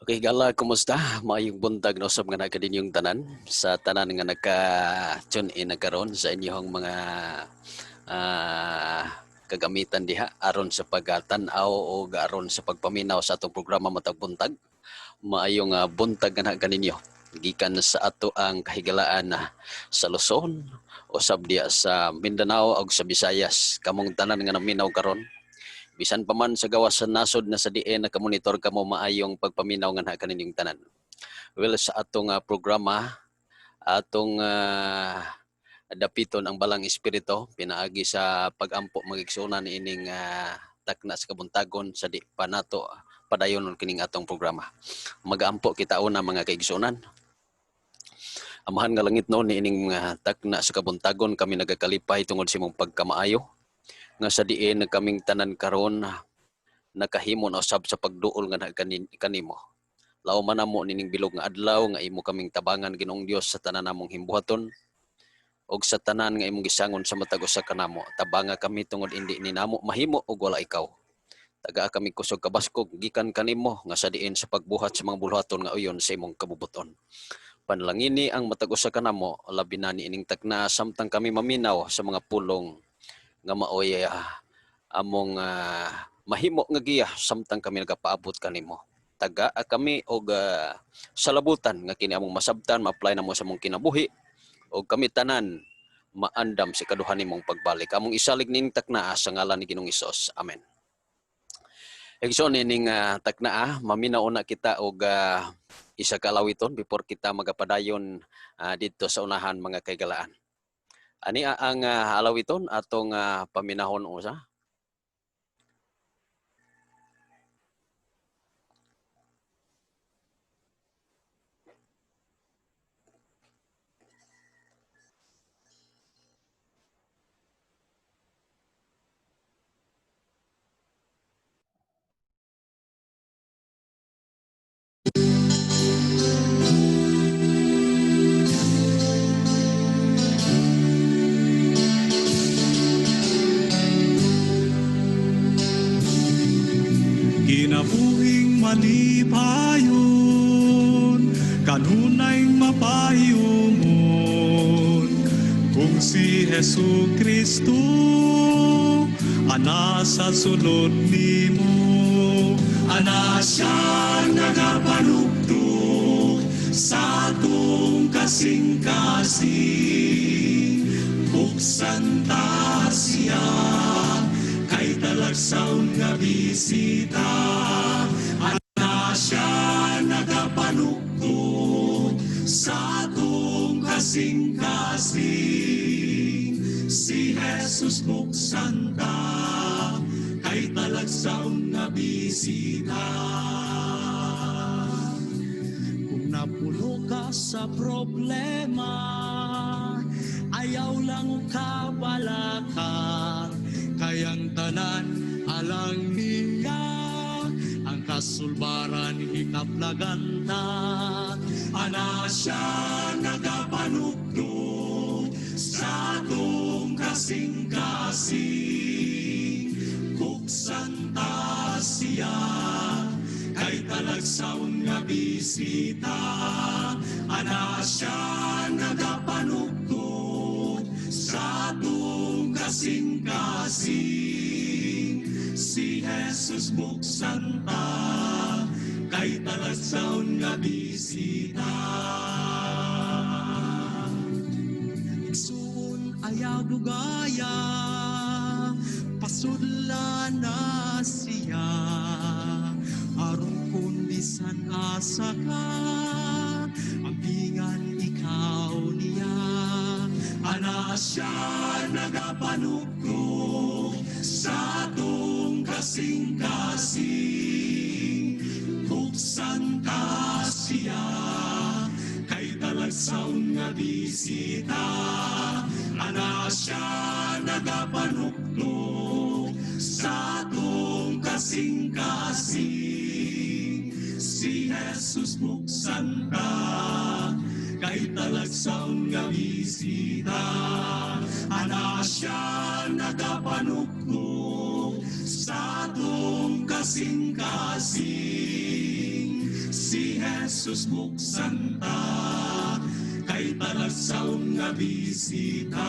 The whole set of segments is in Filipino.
Okay, gala, kumusta? Maayong buntag na usab nga na kadinyong tanan sa tanan nga nagka-tune in na karon sa inyong mga kagamitan diha aron sa pagatan-aw o aron sa pagpaminaw sa atong programa matag buntag. Maayong buntag nga na kaninyo. Gikan sa ato ang kahigalaan sa Luzon, usab diha sa Mindanao ug sa Visayas. Kamong tanan nga naminaw karon, bisan pa man sa gawas sa nasod na sa diin nakamonitor kamo maayong pagpaminaw nga kaninyong tanan. Well, sa atong programa, atong dapiton ang balang espiritu pinaagi sa pagampo magigsunan ining takna sa kabuntagon sa di pa nato padayon kining atong programa. Magaampo kita una mga kaigsunan. Amahan nga langit no ni ining takna sa kabuntagon kami nagakalipay tungod sa imong pagkamaayo nga sa diin kaming tanan karon nakahimo na usab sa pagduol nga kanimo. Law man namo nining bilog nga adlaw nga imo kaming tabangan Ginoong Dios sa tanan namong himbuhaton og sa tanan nga imong gisangon sa matag usa kanamo. Tabanga kami tungod indi ni namo mahimo og wala ikaw. Tagaa kami kusog kabaskog gikan kanimo nga sa diin sa pagbuhat sa mga buluhaton nga uyon sa imong kabubuton. Panalangini ang matag usa kanamo labi na ni ining takna samtang kami maminaw sa mga pulong nga maoy among mahimo nga giya samtang kami nagapaabot kanimo. Taga kami og salabutan nga kini among masabtan ma-apply na mo sa mong kinabuhi og kami tanan maandam si kaduhan nimong pagbalik. Among isalig ning takna sa ngalan ni Ginoong Hesus. Amen. Igsoon ning takna maminaw na kita og isa ka alawiton before kita magapadayon didto sa unahan mga kaigalaan. Ani ang alawiton atong paminahon usa. Kinabuhing malipayon, kanunay mapahiyumon, kung si Hesu Kristo ana sa sulod nimo, ana siya nagapanugtog sa atong kasing-kasing, buksan ta siya kay talagsaon nga bisita, ana siya nagapanugtog sa atong kasing-kasing, si Jesus buksan ta kay talagsaon nga bisita. Kung napuno ka sa problema, ayaw lang ka balaka, kayang tanan alang niya, ang kasulbaran hikaplagan ta, ana siya nagapanugtog sa atong kasing-kasing, buksan ta siya kay talagsaon nga bisita, ana siya nagapanugtog sa atong kasing-kasing, si Jesus buksan ta kay talagsaon nga bisita. Igsoon ayaw dugaya, pasudlan na siya, aron kundisan asa ka, ambingan ikaw niya, ana siya nagapanugtog sa atong kasing-kasing, buksan ta siya kay talagsaon nga bisita, ana siya nagapanugtog sa atong kasing-kasing, si Jesus buksan ta kay talagsaon nga bisita, ana siya nagapanugtog sa atong kasing-kasing, si Jesus buksan ta, kay talasaw nga bisita.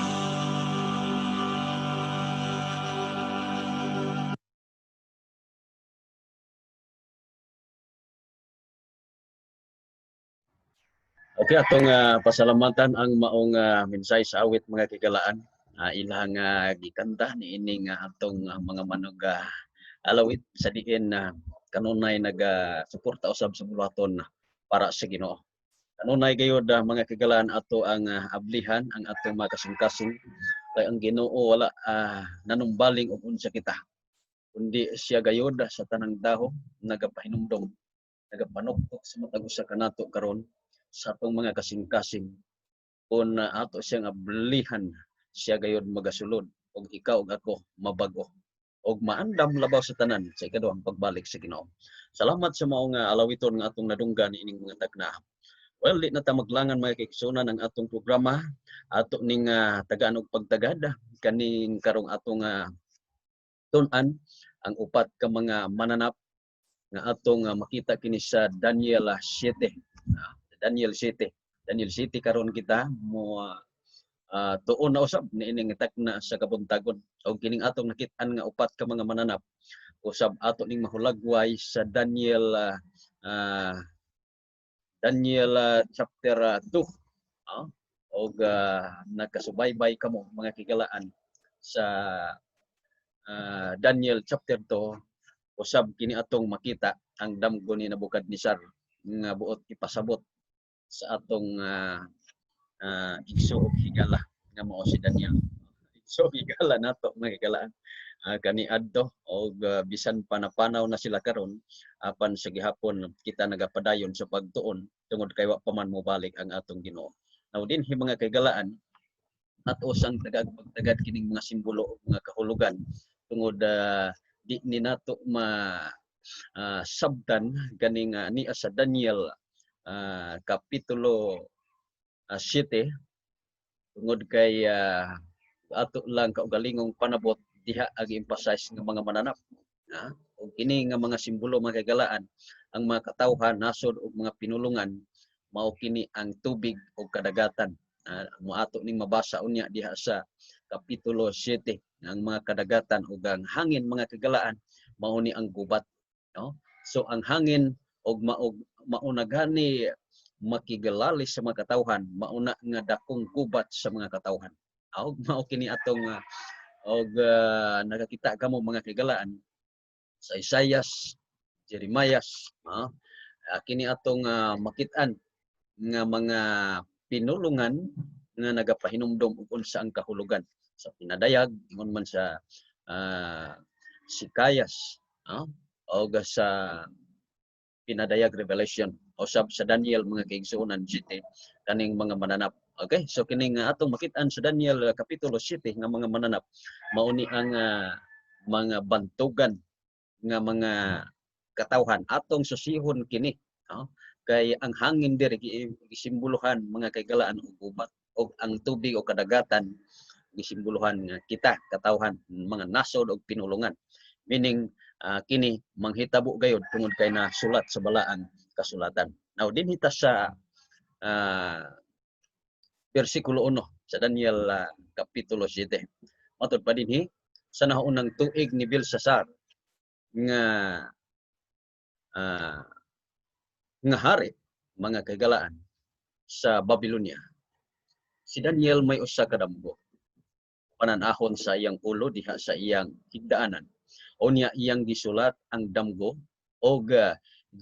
Okay, atong pasalamatan ang maong minsay sa awit mga kigalaan. Ilang gikanta ni ining atong mga manog alawit sa diin na kanunay suporta usab sa bulaton para sa Ginoo. Kanunay gayud mga kigalaan ato ang ablihan ang atong mga kasing-kasing kay ang Ginoo wala nanumbaling og unsa kita. Kundi siya gayud sa tanang dahom nagapahinumdom, nagapanuktok sa matag usa kanato karon sa atong mga kasing-kasing kung ato siyang ablihan siya gayud magasulod og ikaw ug ako mabago og maandam labaw sa tanan sa ikaduhang pagbalik sa Ginoo. Salamat sa maong alawiton nga atong nadunggan ining mga tagna. Well, di na ta maglangan mga kaiksunan ang atong programa ato ning tagaan og pagtagad kaning karong atong tun-an ang upat ka mga mananap nga atong makita kini sa Daniel 7. Daniel 7. Daniel 7 karon kita mo tuon na usab niining tagna sa kabuntagon. Og kining atong nakit-an nga upat ka mga mananap usab ato ning mahulagway sa Daniel chapter 2. Og nagkasubaybay kamo mga kigalaan sa Daniel chapter 2 usab kini atong makita ang damgo ni Nabukadnesar nga buot ipasabot sa atong igsuog higala nga mao si Daniel. Igsuog higala nato mga higalaan kani adto og bisan panapanaw na sila karon apan sa gihapon kita nagapadayon sa pagtuon tungod kay wa pa man mobalik ang atong Ginoo. Now dinhi mga kaigalaan ato sang tagad kining mga simbolo ug mga kahulugan tungod di ni nato sabtan ganing niya sa Daniel kapitulo 7 tungod kay ato lang kaugalingong panabot diha ag-emphasize nga mga mananap. O kini nga mga simbolo mga kagalaan ang mga katawhan, nasod ug mga pinulungan mao kini ang tubig ug kadagatan. Mo ato ning mabasa unya diha sa kapitulo 7 ang mga kadagatan ug ang hangin mga kagalaan mao ni ang gubat, no? So ang hangin og mauna gani makigalali sa mga katawhan, mauna nga dakong gubat sa mga katawhan. Og mao kini atong nakakita kamo mga kagalaan sa Isaias, Jeremias, kini atong makit-an nga mga pinulungan nga nagapahinumdom og unsa ang kahulugan sa pinadayag ingon man sa Sikayas o sa pinadayag Revelation o sa Daniel mga kaigsuonan 7 kaning mga mananap. Okay, so kining atong makit-an sa Daniel kapitulo 7 nga mga mananap mao ni ang mga bantugan nga mga katawhan atong susihon kini, kay ang hangin diri gisimbolohan mga kaigalaan og gubat og ang tubig o kadagatan gisimbolohan nga kita katawhan mga nasod og pinulungan, meaning kini manghitabo gayud tungod kay nasulat sa balaang kasulatan. Now dinhi ta sa versikulo 1 sa Daniel kapitulo 7. Matod pa dinhi sa naunang tuig ni Belsasar nga hari mga kagalaan sa Babylonia. Si Daniel may usa ka damgo. Pananahon sa iyang ulo diha sa iyang higdaanan. Unya iyang gisulat ang damgo og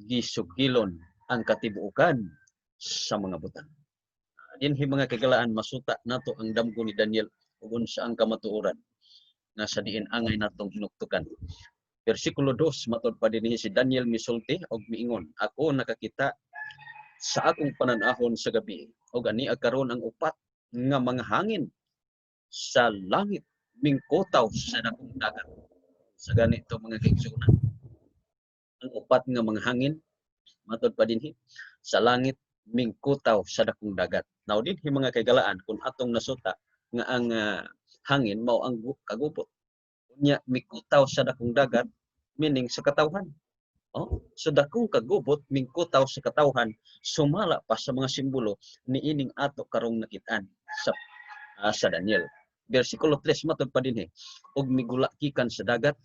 gisugilon ang katibuukan sa mga butang. Dinhi mga kagalaan masuta nato ang damgo ni Daniel ug unsa ang kamatuoran nga sa diin angay natong hinuktukan. Versikulo 2 matod pa dinhi si Daniel misulti og miingon, ako nakakita sa akong pananahon sa gabi ug ani karon ang upat nga mga hangin sa langit mingkutaw sa dakong dagat. Sa ganito mga kaigsuonan, ang upat nga mga hangin matod pa dinhi sa langit mingkutaw sa dakong dagat. Now dinhi mga kaigalaan kung atong nasuta nga ang hangin mao ang kagupot. Unya mikutaw sa dakong dagat meaning sa katawhan. Oh, so dakong kagubot mingkutaw sa katawhan sumala pa sa mga simbolo ni ining ato karong nakitaan sa Daniel. Versikulo 3 matod pa din og migula gikan sa dagat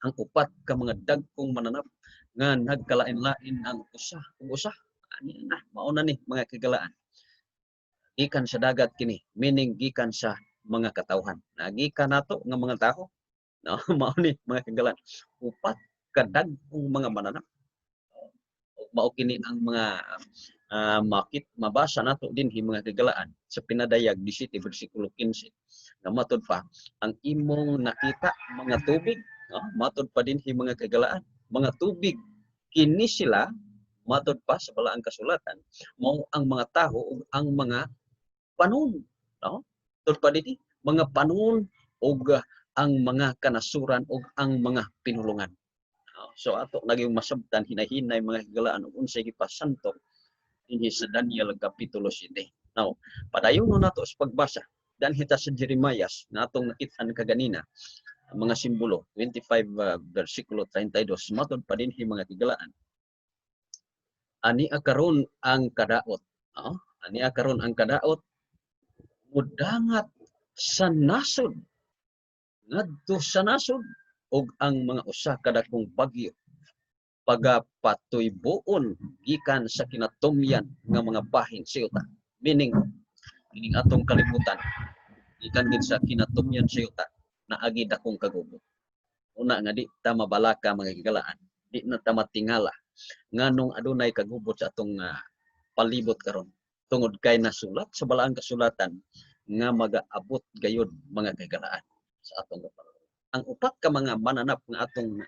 ang upat ka mga dagkong mananap nga nagkalain-lain ang usa ug usa. Ani na mauna ni mga kagalaan. Gikan sa dagat kini, meaning gikan sa mga katawhan. Nagikan nato nga mga tao. No, mao ni mga kagalaan. Upat ka dagkong mga mananap. Mao kini ang mga mabasa nato din mga kagalaan sa pinadayag 17 bersikulo 15 nga matod pa ang imong nakita mga tubig, no? Matod pa din mga kagalaan mga tubig kini sila matod pa sa balaang kasulatan mao ang mga tawo ug ang mga panon, no? Matod pa din mga panon ug ang mga kanasuran ug ang mga pinulungan. So ato naging masabtan hinay-hinay mga higalaan ug unsay gipasanto dinhi sa Daniel kapitulo 7. Now, padayon nato sa pagbasa danhi ta sa Jeremias na atong nakit-an kaganina mga simbolo 25 bersikulo 32 matod pa dinhi mga higalaan. Ani akaron ang kadaot. Ani akaron ang kadaot mudangat sa nasod ngadto sa nasod ug ang mga usa ka dakong bagyo pagapatuyboon gikan sa kinatumyan nga mga bahin sa yuta. Meaning kining atong kalibutan gikan gid sa kinatumyan sa yuta na agi dakong kagubot. Una nga di ta mabalaka mga higalaan, di na ta matingala nganong adunay kagubot sa atong palibot karon tungod kay nasulat sa balaang kasulatan nga magaabot gayud mga higalaan sa atong kapalit. Ang upat ka mga mananap nga atong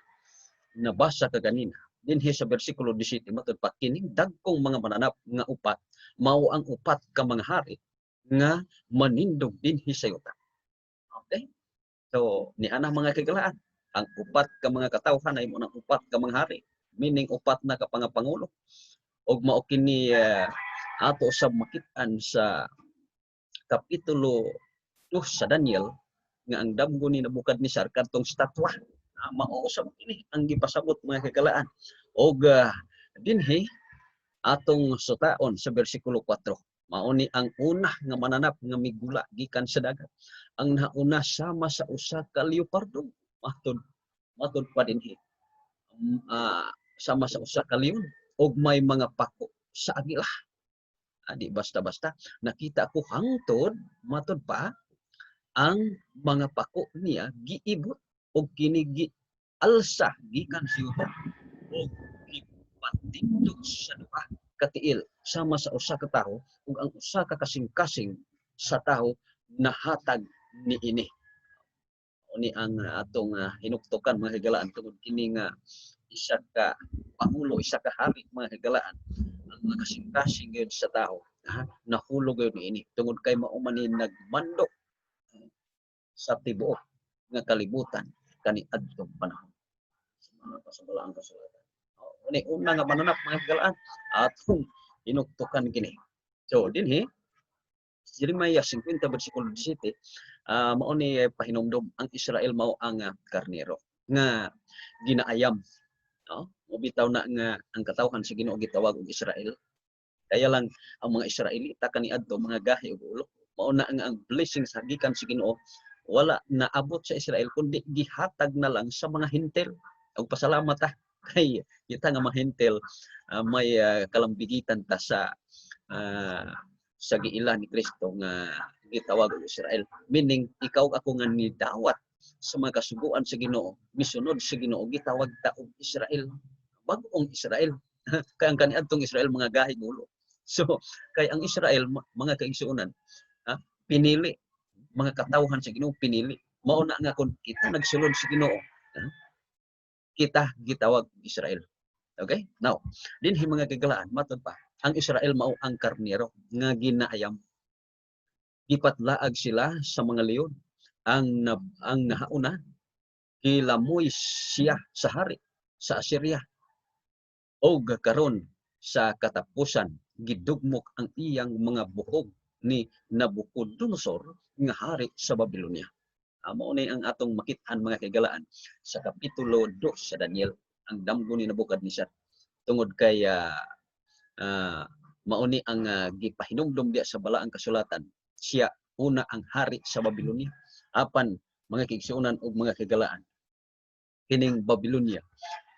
nabasa kaganina dinhi sa bersikulo 17 matod pa kining dagkong mga mananap nga upat mao ang upat ka mga hari nga manindog dinhi sa yuta. Okay? So ni ana mga kagalaan ang upat ka mga katawhan ay mo nang upat ka mga hari, meaning upat na ka pangulo. Og mao kini ato sa makit-an sa kapitulo 2 sa Daniel nga ang damgo ni Nabukadnesar kadtong statwa. Mao-usab kini ang gipasabot mga kagalaan. Og dinhi atong sutaon sa bersikulo 4. Mao ni ang una nga mananap nga migula gikan sa dagat. Ang nauna sama sa usa ka leopardo. Matod pa dinhi. Sama sa usa ka leon og may mga pako sa agila. Di basta-basta nakita ko hangtod matod pa ang mga pako niya giibot og kini gialsa gikan sa yuta og gipatindog sa duha ka tiil sama sa usa ka tawo ug ang usa ka kasing-kasing sa tawo nahatag niini. Ni ang atong hinuktokan mga higalaan tungod kini nga isa ka pangulo, isa ka hari mga higalaan ang mga kasing-kasing gyud sa tawo nahulog gyud niini tungod kay mao man ni nagmando sa tibuok nga kalibutan kani adtong panahon. Sa balaang kasulatan. Ni una nga mananap mga higalaan atong hinuktokan kini. So dinhi Jeremiah 50 bersikulo 17 mao ni pahinumdom ang Israel mao ang karnero nga ginaayam, no? Mobitaw na nga ang katawhan sa Ginoo gitawag og Israel. Kaya lang ang mga Israelita kaniadto mga gahi ug ulo mao na nga ang blessing sa gikan sa Ginoo wala naabot sa Israel kundi gihatag na lang sa mga hintel. Og pasalamat kay kita nga mga hintel may kalambigitan ta sa giila ni Kristo nga gitawag og Israel. Meaning ikaw ako nga nidawat sa mga kasuguan sa Ginoo, misunod sa Ginoo gitawag ta og Israel. Bag-ong Israel. Kay ang kaniadtong Israel mga gahi ulo. So kay ang Israel mga kaigsuonan pinili mga katawhan sa Ginoo pinili. Mao na nga kun kita nagsulod sa Ginoo, kita gitawag Israel. Okay? Now, dinhi mga kagalaan matod pa ang Israel mao ang karnero nga ginaayam. Gipatlaag sila sa mga leon. Ang nahauna gilamoy siya sa hari sa Assyria. Og karon sa katapusan gidugmok ang iyang mga buhok ni Nabucodonosor nga hari sa Babylonia. Mao ni ang atong makit-an mga kagalaan sa kapitulo 2 sa Daniel. ang damgo ni Nabukadnesar tungod kay mauni ang gipahinumdum diya sa balaang kasulatan. Siya una ang hari sa Babylonia apan mga kaigsuonan ug mga kagalaan kining Babylonia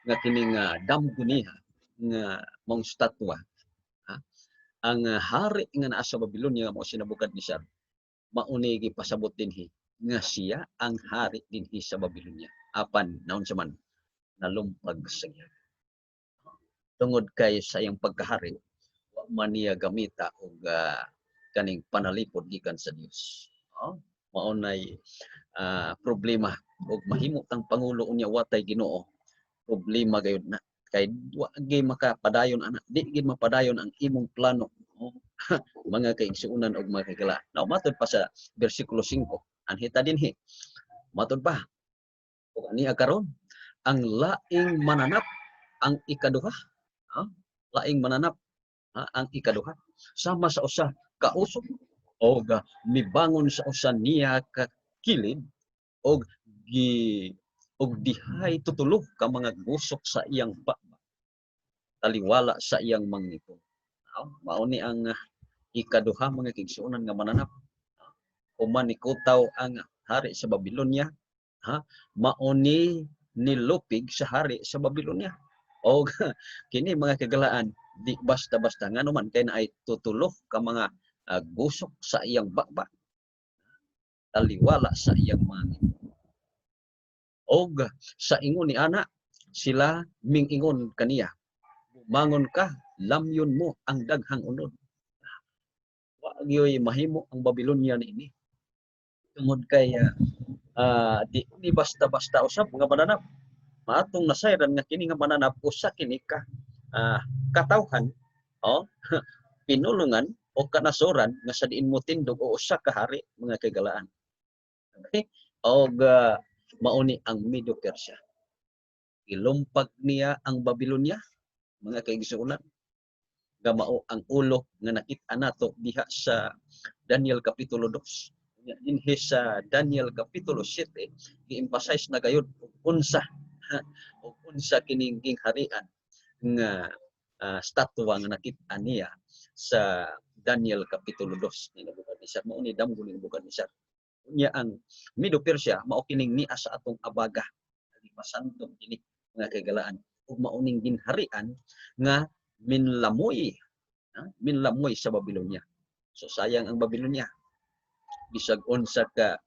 nga kining damgo niya nga mong statwa ang hari nga naa sa Babylonia mao si Nabukadnesar mauni gipasabot dinhi nga siya ang hari dinhi sa Babylonia apan naun sa man nalumpag sa iya tungod kay sa iyang pagkahari wa man niya gamita og kaning panalipod gikan sa Dios. Mao nay problema ug mahimo kang pangulo unya watay Ginoo. Problema gayud na kay wa gyud makapadayon ana di gyud mapadayon ang imong plano. Mga kaigsuonan ug mga kagala. Now matud pa sa bersikulo 5 anhita dinhi. Matud pa ug aniya karon ang laing mananap ang ikaduha. Laing mananap ang ikaduha sama sa usa ka usok og mibangon sa usa niya ka kilid og dihay tutulog ka mga gusok sa iyang baba taliwala sa iyang mangipon. Mao ni ang ikaduha mga kaigsuonan nga mananap. Human nikutaw ang hari sa Babylonia, mao ni nilupig sa hari sa Babylonia. Og kini mga kagalaan di basta-basta ngano man kay naay tutulog ka mga gusok sa iyang baba taliwala sa iyang mangipon. Og sa ingon ni ana sila mingingon kaniya, mangon ka, lamyon mo ang daghang unod. Wa gyoy mahimo ang Babylonia niini. Tungod kay di ni basta-basta usab nga mananap. Maatong nasayran nga kini nga mananap usa kini ka katawhan pinulungan o kanasuran nga sa diin mo tindog o usa ka hari mga kagalaan. Okay? Og mauni ang Medo Persia. Ilumpag niya ang Babylonia mga kaigsuonan nga mao ang ulo nga nakit-an nato diha sa Daniel kapitulo 2. Dinhi sa Daniel kapitulo 7 gi-emphasize na gayud unsa kining gingharian nga statwa nga nakit-an niya sa Daniel kapitulo 2 ni Nabukadnesar. Mao ni damgo ni Nabukadnesar. Unya ang Medo Persia mao kining niya sa atong abaga. Pasantong kini mga kagalaan ug mauning ginharian nga minlamoy sa Babylonia. So sayang ang Babylonia. Bisag unsa ka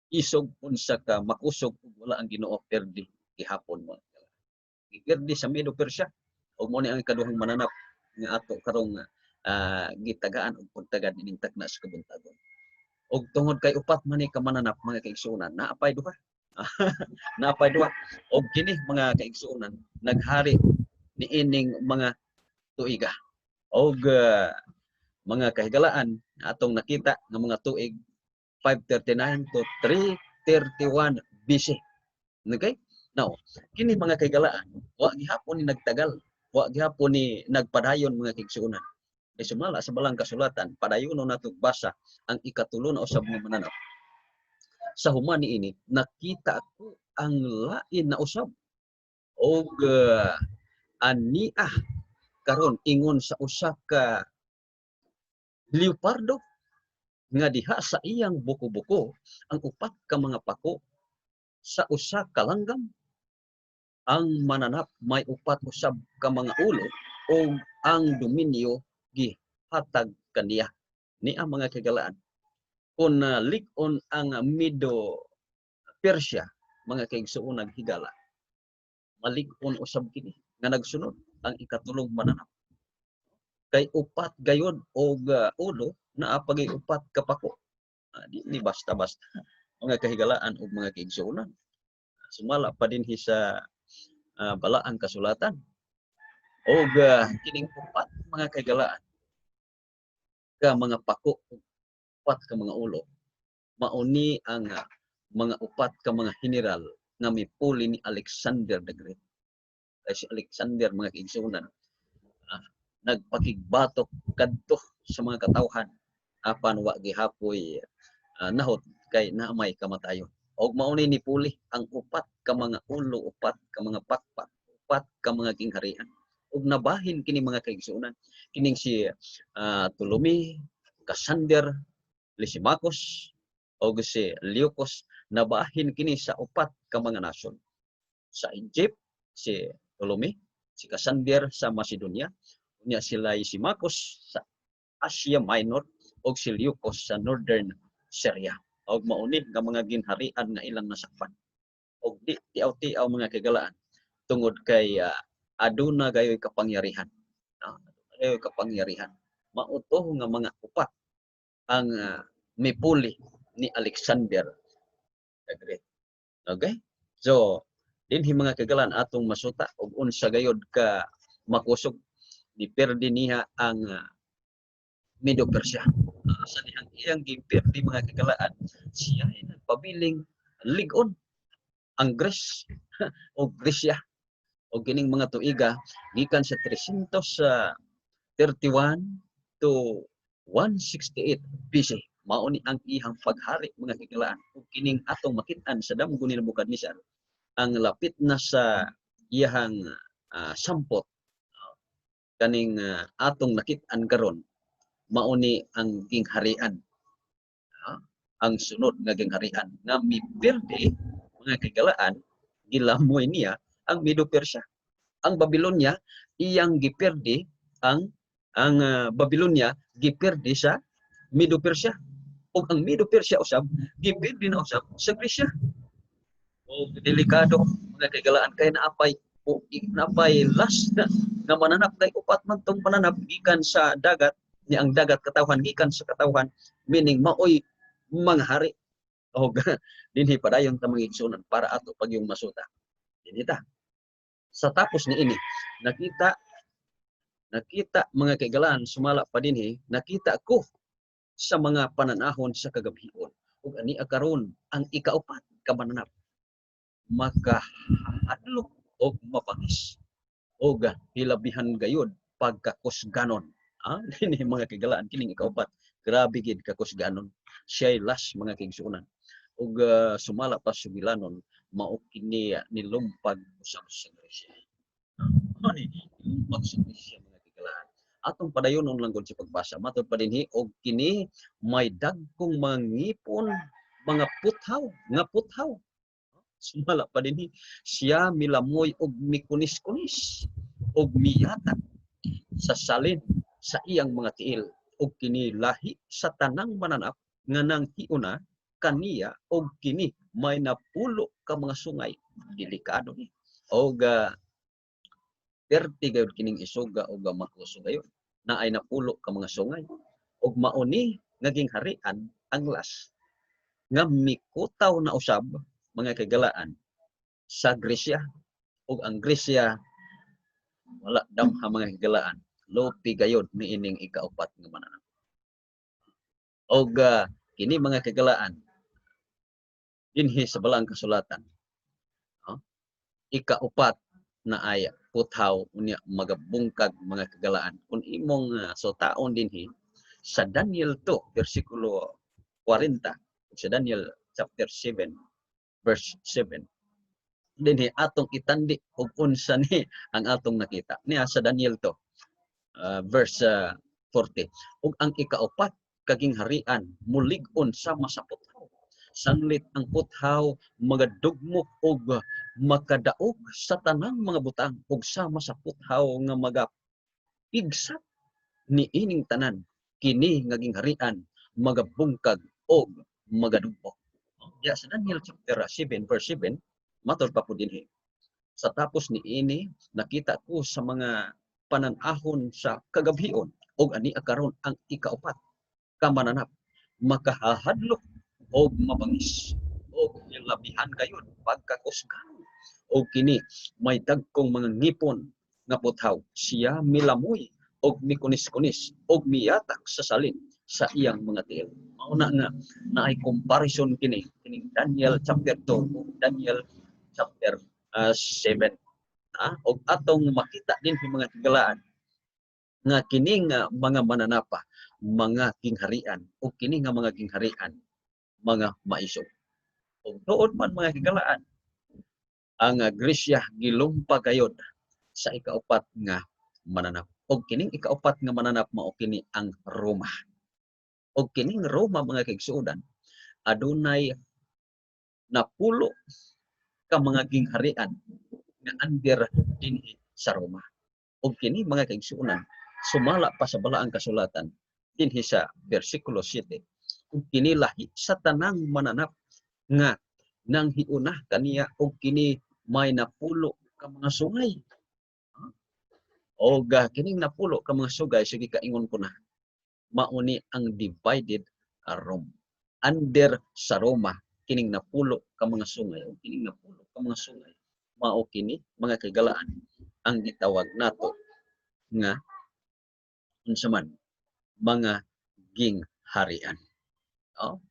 isog unsa ka makusog ug wala ang Ginoo perdi gihapon mo. Giperdi sa Medo Persia ug mao ni ang ikaduhang mananap nga ato karong gitagaan og pagtagad ining tagna sa kabuntagon. Og tungod kay upat man ni ka mananap mga kaigsuonan naapay duha. Naapay duha og kini mga kaigsuonan naghari niining mga tuiga og mga kahigalaan atong nakita nga mga tuig 539 to 331 BC. Okay? Now, kini mga kahigalaan wa gihapon ni nagtagal, wa gihapon ni nagpadayon mga kaigsuonan. Sumala sa balang kasulatan, padayonon nato basa ang ikatulo na usab nga mananap. Sa human niini nakita ko ang lain na usab og ania karon ingon sa usa ka leopardo nga diha sa iyang buko-buko ang upat ka mga pako sa usa ka langgam. Ang mananap may upat usab ka mga ulo o ang dominyo gihatag kaniya. Ni ang mga kagalaan. Kung lik-on ang Medo Persia, mga kaigsuonan higala, malig-on usab kini nga nagsunod ang ikatulong mananap. Kay upat gayod og ulo na apagay upat ka pako. Di basta-basta mga kahigalaan ug mga kaigsuonan. Sumala pa dinhi sa balaang kasulatan. Og kining upat mga kahigalaan ka mga pako upat ka mga ulo mauni ang mga upat ka mga general nga mipuli ni Alexander the Great. Si Alexander mga kaigsuonan nagpakigbatok kadto sa mga katawhan apan wa gihapoy nahot kay naamay kamatayon. og mao ni nipuli ang upat ka mga ulo, upat ka mga pakpak, upat ka mga gingharian. Ug nabahin kini mga kaigsuonan, kining si Ptolemy, Cassander, Lysimachus, o si Leucus, nabahin kini sa upat ka mga nasyon. Sa Egypt, si Ptolemy, si Cassander sa Macedonia, unya sila Lysimachus sa Asia Minor, o si Leucus sa Northern Syria. Og mauni nga mga ginharian nga ilang nasakpan. Og di tiaw-tiaw mga kagalaan tungod kay aduna gayoy kapangyarihan. Gayoy kapangyarihan. Mauto nga mga upat ang mipuli ni Alexander the Great. Okay? So, dinhi mga kagalaan atong masuta og unsa gayod ka makusog ni perdi niya ang Medo Persia. Sa dihang iyang giperdi mga kagalaan, siya ay nagpabiling ligon ang Greece o Gresya o kining mga tuiga gikan sa 331 to 168 BC. Mao ni ang ihang paghari mga kagalaan ug kining atong makit-an sa damgo ni Nebukadnezar ang lapit na sa iyang sampot kaning atong nakit-an karon mao ni ang gingharian. Ang sunod nga gingharian nga mipirdi mga kagalaan gilamoy niya ang Medo Persia. Ang Babylonia iyang gipirdi ang Babylonia gipirdi sa Medo Persia. Ug ang Medo Persia usab gipirdi na usab sa Gresya. O delikado mga kagalaan kay naapay last na mananap kay upat man tong mananap gikan sa dagat ni ang dagat katawhan gikan sa katawhan, meaning maoy mga hari. O dinhi padayon ta mga igsunan para ato pag yung masuta. Dinhi ta. Sa tapos ni ini nakita mga kaigalaan sumala pa dinhi, nakita ko sa mga pananahon sa kagabion ug ani karon ang ikaupat ka mananap makahadlok og mapangis og hilabihan gayud pagkakusganon. Dinhi mga kagalaan kining ikaupat, grabe gid kakusganon. Siya last mga kaigsuonan. Ug sumala pa sugilanon mao kini nilumpag usab sa Gresya. Nilumpag sa Gresya mga kagalaan. Atong padayonon lang gud sa pagbasa. Matod pa dinhi og kini may dagkong mga ngipon, mga puthaw. Sumala pa dinhi siya milamoy og mikunis-kunis og miyatak sa salin sa iyang mga tiil og kini lahi sa tanang mananap nga nang hiuna kaniya og kini may napulo ka mga sungay. Delikado ni. Og 30 gayud kining isuga og makusog gayon na ay napulo ka mga sungay. Og mauni nga gingharian ang las nga mikutaw na usab mga kagalaan sa Gresya. Og ang Gresya wala damha mga kagalaan. Lopi gayod niining ikaupat nga mananap. Og kini mga kagalaan dinhi sa balang kasulatan. Ikaupat na ay puthaw unya magabungkag mga kagalaan. Kung imong taon dinhi sa Daniel 2 bersikulo 40, sa Daniel chapter 7 verse 7. Dinhi atong itandi og unsa ni ang atong nakita. Niya sa Daniel 2 verse 40. Ug ang ikaupat kaging harian mulig-on sama sa puthaw. Sanglit ang puthaw magadugmok og makadaog sa tanang mga butang ug sama sa puthaw nga magapigsa ni ining tanan kini nga gingharian magabungkag og magadugmok. Ya sa Daniel chapter 7 verse 7 matod pa pud dinhi. Sa tapos ni ini nakita ko sa mga pananahon sa kagabion og ani karon ang ikaupat ka mananap makahahadlok og mabangis og labihan gayon pagkakusgan og kini may dagkong mga ngipon nga puthaw. Siya milamoy og mikunis-kunis og miyatak sa salin sa iyang mga tiil. Mauna nga naay comparison kining Daniel chapter 2 ug Daniel chapter 7. Og atong makita din mga kagalaan nga kining mga mananapa, mga gingharian o kini nga mga gingharian, mga maisog. ug tuod man mga higalaan ang Gresya gilumpa gayod sa ikaupat nga mananap. Og kining ikaupat nga mananap mao kini ang Roma. Og kining Roma mga kaigsuonan adunay napulo ka mga gingharian nga under dinhi sa Roma. Og kini mga kaigsuonan sumala pa sa balaang kasulatan dinhi sa bersikulo 7. Og kini lahi sa tanang mananap nga nang hiuna kaniya og kini may napulo ka mga sungay. O kining napulo ka mga sugay, sige kaingon ko na, mauni ang divided Rome. Under sa Roma, kining napulo ka mga sungay, o kining napulo ka mga sungay, mao kini mga kagalaan ang gitawag nato nga unsa man mga gingharian. O?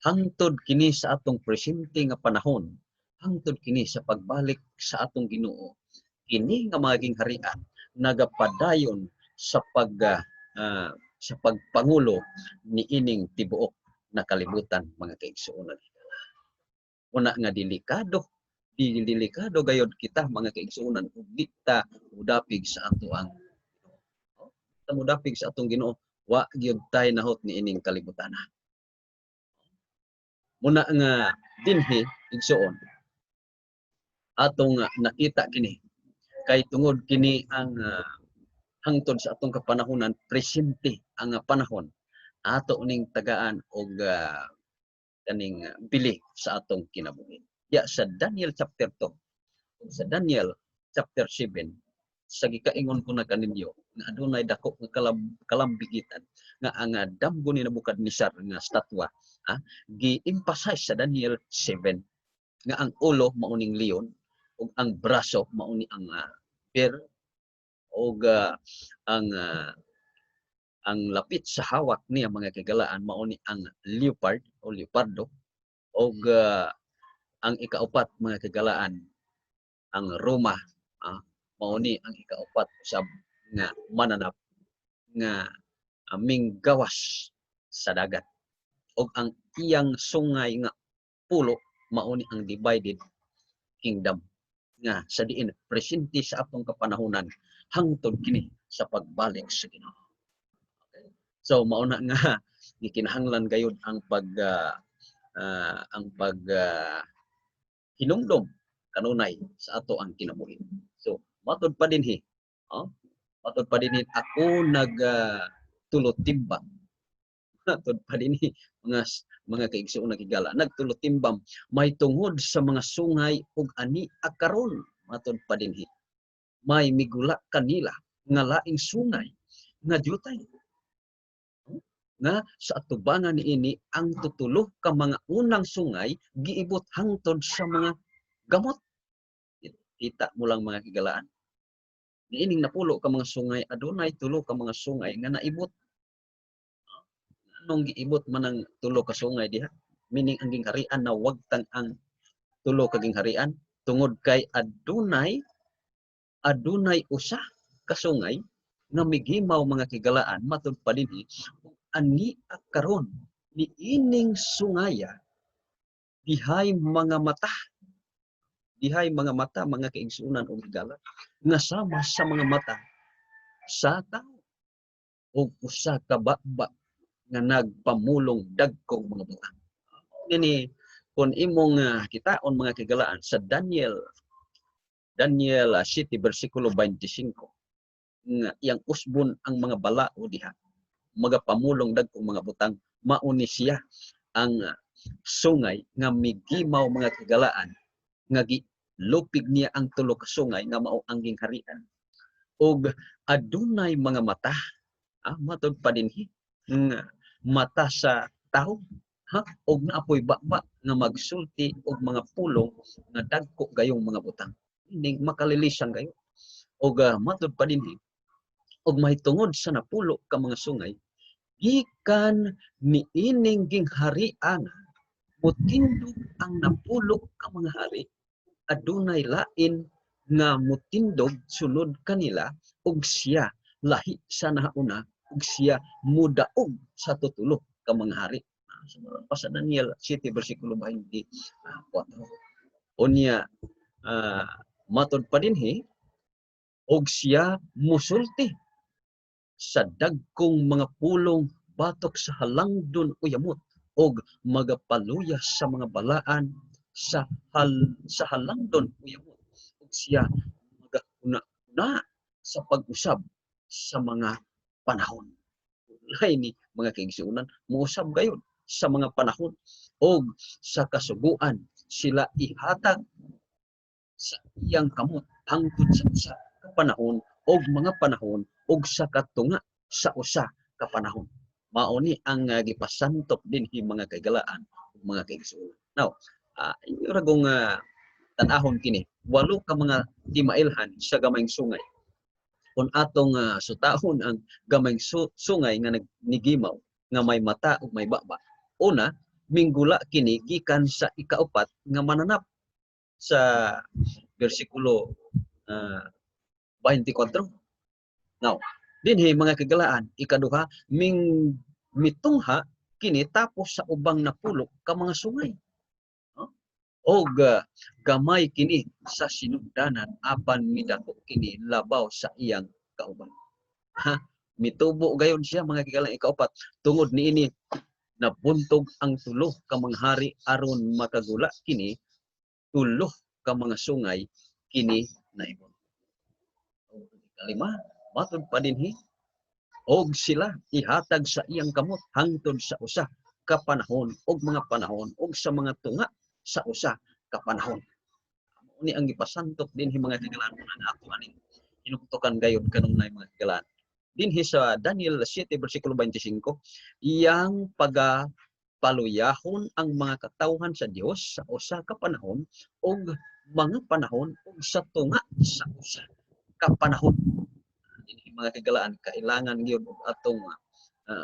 Hangtod kini sa atong presente nga panahon, hangtod kini sa pagbalik sa atong Ginoo, kini nga mga gingharian nagapadayon sa sa pagpangulo ni ining tibuok na kalibutan mga kaigsuonan. Una nga delikado gayod kita mga kaigsuonan ug di ta mudapig sa atoang ta mudapig sa atong Ginoo, wa gyud tay nahot ni ining kalibutan. Muna nga dinhi igsuon atong nakita kini kay tungod kini ang hangtod sa atong kapanahonan presente ang panahon ato ning tagaan og kaning bili sa atong kinabuhi. Ya sa Daniel chapter 2 ug sa Daniel chapter 7 sa gikaingon ko na kaninyo nga adunay dako nga kalambigitan nga ang damgo ni Nabukadnesar nga statwa gi-emphasize sa Daniel 7 nga ang ulo mauning leon ug ang braso mauni ang bear ug ang lapit sa hawak niya mga kagalaan mauni ang leopard o leopardo ug ang ikaupat mga kagalaan ang Roma mauni ang ikaupat usab nga mananap nga minggawas sa dagat ug ang iyang sungay nga pulo mauni ang divided kingdom nga sa diin presente sa atong kapanahonan hangtod kini sa pagbalik sa Ginoo. Okay? So mauna nga gikinahanglan gayud ang hinumdom kanunay sa ato ang kinabuhi. So matud pa dinhi, matud pa dinhi ako tulot timbang. Matud pa dinhi mga kaigsuon na higala nagtulot timbang may tungod sa mga sungay ug ani akaron matud pa dinhi. May migula kanila nga laing sungay nga jutay. Nga sa atubangan niini ang tutulo ka mga unang sungay giibot hangtod sa mga gamot. Kita mo lang mga kigalaan. Niining napulo ka mga sungay adunay tulo ka mga sungay nga naibot. Anong giibot man ang tulo ka sungay diha? Meaning ang gingharian na wagtang ang tulo ka gingharian tungod kay adunay usa ka sungay nga migimaw mga kigalaan matud pa dinhi ani karon ni ining sungaya dihay mga mata mga kaigsuonan og higala nga sama sa mga mata sa tao ug usa ka baba nga nagpamulong dagkong mga butang. Kini kun imong kitaon mga kigalaan sa Daniel 7 bersikulo 25 nga iyang usbon ang mga balao diha magapamulong dagkong mga butang mauni siya ang sungay nga migimaw mga kigalaan nga lupig niya ang tulo ka sungay nga mao ang gingharian ug adunay mga mata matud pa dinhi nga mata sa tao ug naapoy baba nga magsulti og mga pulong nga dagko gayong mga butang ining makalilisan gayo ug matud pa dinhi ug mahitungod sa napulo ka mga sungay gikan ni ining gingharian mutindog ang napulo ka mga hari adunay lain nga mutindog sunod kanila ug siya lahi sa nahauna ug siya mudaog sa tutulo ka mga hari. Sa Daniel 7 bersikulo 24. Unya matod pa dinhi og siya musulti sa dagkong mga pulong batok sa halangdon uyamot og magapaluya sa mga balaan sa halangdon uyamot og siya magakuna sa pag-usab sa mga panahon. Lain ni mga kaigsuonan, muusab gayon sa mga panahon og sa kasuguan sila ihatag sa iyang kamot hangtod sa usa ka panahon og mga panahon og sa katunga sa usa ka panahon. Mao ni ang gipasantok dinhi mga kagalaan ug mga kaigsuonan. Now, yung ragong tan-ahon kini, 8 ka mga timailhan sa gamayng sungay. Kung atong sutahon ang gamayng sungay nga nagnigimaw nga may mata ug may baba. Una, minggula kini gikan sa ikaupat nga mananap sa bersikulo 24. Now, dinhi mga kagalaan, ikaduha, mitungha kini tapos sa ubang napulok ka mga sungay. Og gamay kini sa sinugdanan apan midako kini labaw sa iyang kauban. Mitubo gayon siya mga kagalaan ikaupat. Tungod niini nabuntog ang tulo ka mga hari aron makagula kini tulo ka mga sungay kini naibon. Kalima, matod pa dinhi og sila ihatag sa iyang kamot hangtod sa usa ka panahon og mga panahon og sa mga tunga sa usa ka panahon. Ni ang gipasantok dinhi mga kagalaan nga ato aning hinuktokan gayon kanunay mga kagalaan. Dinhi sa Daniel 7 bersikulo 25, iyang pagapaluyahon ang mga katawhan sa Dios sa usa ka panahon og mga panahon og sa tunga sa usa ka panahon. Dinhi mga kagalaan kailangan gyud og atong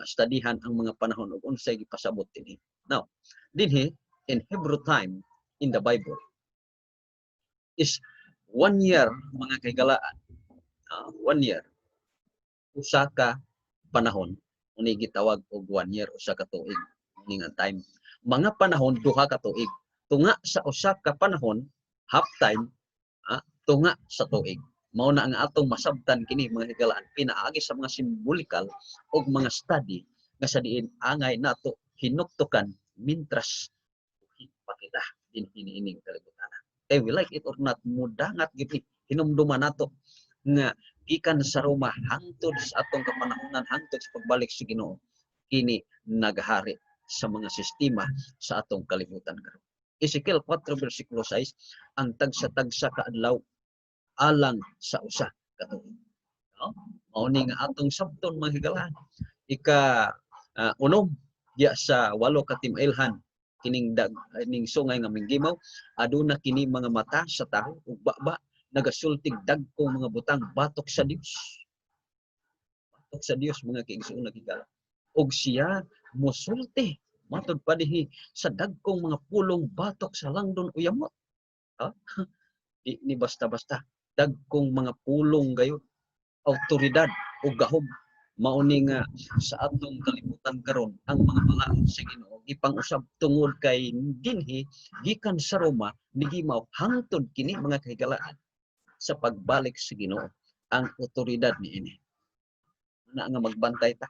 studihan ang mga panahon ug unsay gipasabot dinhi. Now, dinhi in Hebrew time in the Bible is 1 year mga kagalaan. 1 year usa ka panahon uni gitawag og 1 year usa ka tuig ning time. Mga panahon duha ka tuig. Tunga sa usa ka panahon half time tunga sa tuig. Mao na ang atong masabtan kini mga kagalaan pinaagi sa mga simbolikal og mga study nga sa diin angay nato hinuktokan mintras pakita din hiniining kalibutan. Kay we like it or not, mudangat gid hinumduman nato nga gikan sa Roma hangtod sa atong kapanahonan hangtod sa pagbalik sa Ginoo kini naghari sa mga sistema sa atong kalibutan karon. Ezekiel 4 bersikulo 6, ang tagsa-tagsa ka adlaw alang sa usa ka tuig. Mao ni nga atong sabton mga higalaan. Unom diya sa 8 ka timailhan kining ning sungay nga minggimaw aduna kini mga mata sa tawo ug baba nagasultig dagkong mga butang batok sa Dios. Batok sa Dios mga kaigsuon nagigala. Og siya mosulti matod pa dihi sa dagkong mga pulong batok sa langdon uyamot. Di ni basta-basta dagkong mga pulong gayon awtoridad ug gahom mao ni nga sa atong kalibutan karon ang mga balaod sa Ginoo ipang-usab tungod kay dinhi gikan sa Roma nigimaw hangtod kini mga kahigalaan sa pagbalik sa Ginoo ang otoridad niini. Na nga magbantay ta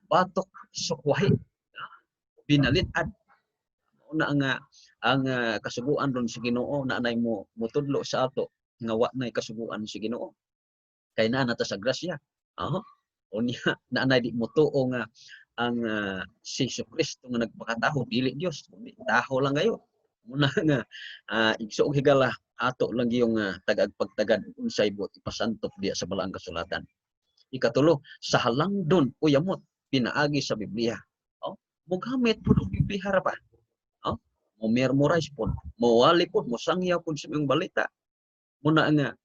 batok sukwahi binalitad na ang kasuguan ron sa Ginoo na anay mo mutudlo sa ato nga wa nay kasuguan sa Ginoo kay naa nata sa grasya. Unya na anay di motuo nga ang si Jesucristo nga nagpakataho dili Dios kundi taho lang gayon. Muna nga igsuog higala ato lang yung tagagpagtagad unsay buot ipasantok diya sa balaang kasulatan. Ikatulo, sa halangdon uyamot pinaagi sa Biblia. Mogamit pud og Biblia ra ba? Mo memorize pud, mowali pud, mo sangyaw pud sa imong balita. Muna nga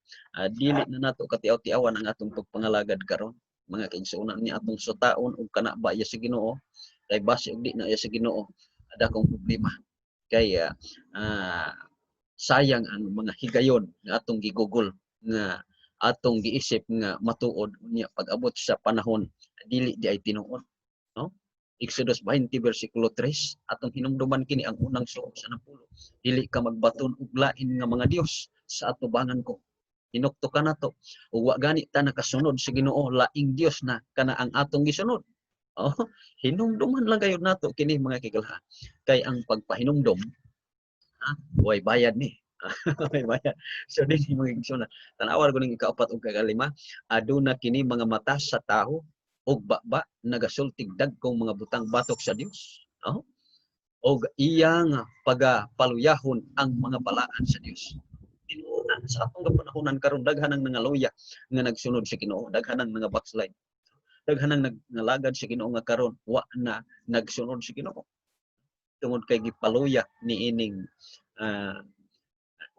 dili na nato katiaw-tiawan ang atong pagpangalagad karon. Mga kaigsuonan ni atong sutaon ug kana ba iya sa Ginoo kay base og di na iya sa Ginoo ada kong problema. Kay sayang ang mga higayon nga atong gigugol nga atong giisip nga matuod unya pag-abot sa panahon dili di ay tinuod, no? Exodus 20 versikulo 3 atong hinumduman kini ang unang sugo sa 60. Dili ka magbaton og lain nga mga dios sa atubangan ko. Hinukto ka nato. Ug wa gani ta nakasunod sa Ginoo, laing dios na kana ang atong gisunod. Oh, hinumduman lang gayud nato kini mga kigalahan. Kay ang pagpahinumdom, way bayad ni. May bayad. So dili mga igsoon. Tanawar ko ning ikaapat ug kakalima, aduna kini mga mata sa tawo og baba nagasultig dagkong mga butang batok sa Dios. Oh, og iyang pagapaluyahon ang mga balaan sa Dios. Tinuod sa atong kapanahonan karon daghan ang nangaluya nga nagsunod sa Ginoo, daghan ang mga backslide. Daghan ang naglagad sa Ginoo nga karon wa na nagsunod sa Ginoo. Tungod kay gipaluya ni ining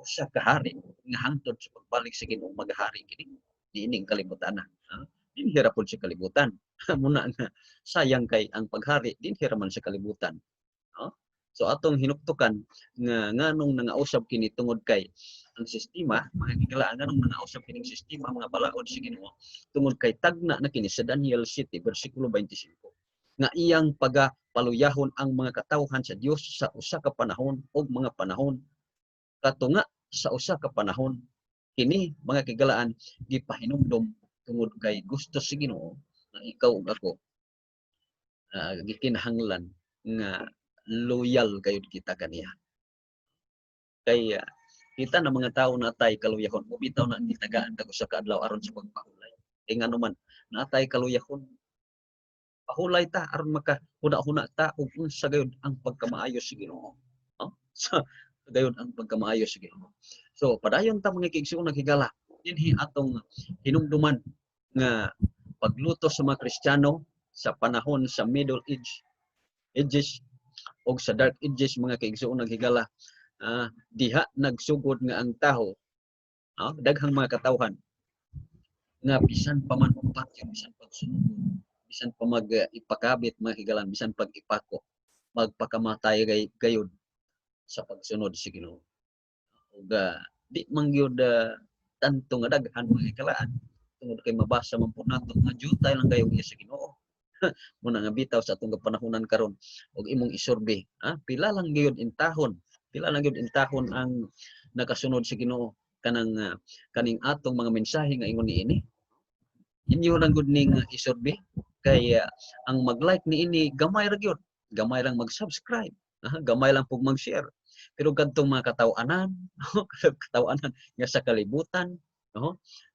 usa ka hari nga hangtod sa pagbalik sa Ginoo maghari kini niining kalibutan na. Dinhira pod sa kalibutan. Muna nga sayang kay ang paghari dinhira man sa kalibutan. So atong hinuktukan nga nganong nangausab kini tungod kay ang sistema, mga kigala nganong nangausab kining sistema mga balaod sa Ginoo tungod kay tagna na kini sa Daniel 7 bersikulo 25 nga iyang pagapaluyahon ang mga katawhan sa Dios sa usa ka panahon og mga panahon katunga sa usa ka panahon. Kini mga kigalaan gipahinumdom tungod kay gusto sa Ginoo nga ikaw ug ako gikinahanglan nga loyal gayud kita kaniya. Kay kita na mga tao natay kaluyahon, bitaw na gitagaan kag usa ka adlaw aron sa pagpahulay. Kay ngano man natay kaluyahon, pahulay ta aron makahuna-huna ta ug unsa gayud ang pagkamaayo sa Ginoo. So gayud ang pagkamaayo sa Ginoo. So padayon ta mga kiigsuon higala dinhi atong hinumduman nga pagluto sa mga Kristiyano sa panahon sa Middle Ages o sa Dark Ages mga kaigsuon higala, diha nagsugod nga ang taho, daghang mga katawhan nga bisan pa man upatyo, bisan pagsunod, bisan pa ipakabit mga higalan, bisan pag ipako, magpakamatay gayud sa pagsunod sa Ginoo. Ug di man gyud tanto nga daghan mga hikalaan tungod kay mabasa man po nato nga jutay lang gayud sa Ginoo. Muna nga bitaw sa atong panahonan karon og imong isurvey, pila lang gyud intahon ang nakasunod sa Ginoo kanang kaning atong mga mensahe nga ingon niini. Inyo lang gud ning isurvey kay ang mag-like niini gamay ra gyud, gamay lang mag-subscribe, gamay lang pug mag-share. Pero kadtong mga kataw-anan, kataw-anan nga sa kalibutan,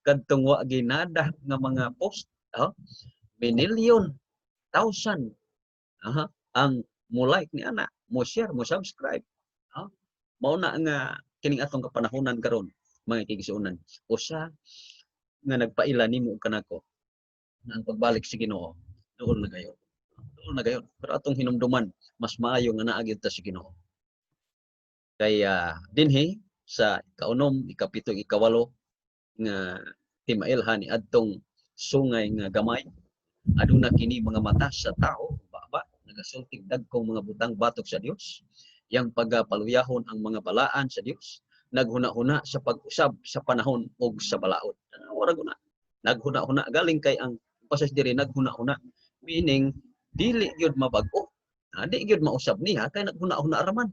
kadtong wa ginada nga mga post, minilyon, thousand, ang mo like ni ana, mo share, mo subscribe. Mao na nga kining atong kapanahonan karon mga kigsuonan. Usa nga nagpaila nimo kanako na ang pagbalik sa Ginoo duol na gayon. Duol na gayon. Pero atong hinumduman mas maayo nga naa gyud ta sa Ginoo. Kay dinhi sa kaunom, ikapito, ikawalo nga timailhan ni adtong sungay nga gamay, aduna kini mga mata sa tao, baba, nagasultig dagkong mga butang batok sa Dios, yang pagapaluyahon ang mga balaan sa Dios, naghuna-huna sa pag-usab sa panahon og sa balaod. Wala guna. Naghuna-huna galing kay ang pasas diri naghuna-huna, meaning dili gyud mabag-o. Di gyud mausab niya kay naghuna-huna araman.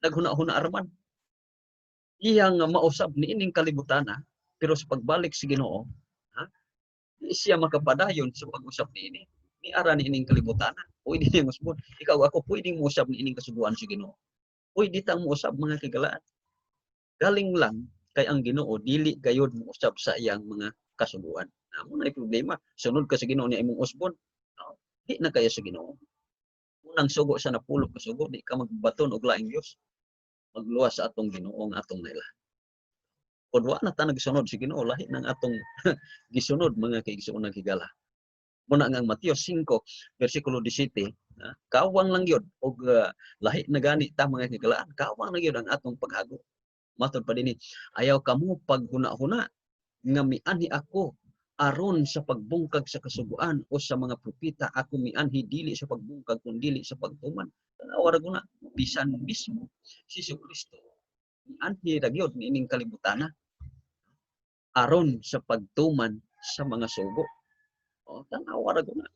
Naghuna-huna araman. Iyang mausab ni ining kalibutan pero sa pagbalik sa Ginoo, di siya makapadayon sa pag-usab niini. Ni ara ni ining kalibutan. Pwede ni musbon. Ikaw ako pwedeng muusab ni ining kasuguan sa Ginoo. Pwede tang muusab mga kigalaan. Galing lang kay ang Ginoo dili gayud muusab sa iyang mga kasuguan. Amo na problema. Sunod ka sa Ginoo ni imong usbon. Di na kaya sa Ginoo. Unang sugo sa napulo ka sugo, di ka magbaton og laing Dios. Magluwas sa atong Ginoo ang atong naila. Kung wa na ta nagsunod sa Ginoo, lahi nang atong gisunod mga kaigsuon ng higala. Muna nga ang Mateo 5 bersikulo 17, kawang lang yun og lahi na gani ta mga higalaan, kawang lang yun ang atong paghago. Matod pa dinhi, ayaw kamo paghuna-huna nga mianhi ako aron sa pagbungkag sa kasuguan o sa mga propeta, ako mianhi dili sa pagbungkag kun dili sa pagtuman. Tanawa ra guna bisan mismo si Kristo mianhi ra gyud niining kalibutan aron sa pagtuman sa mga sugo. Tanawa ra guna.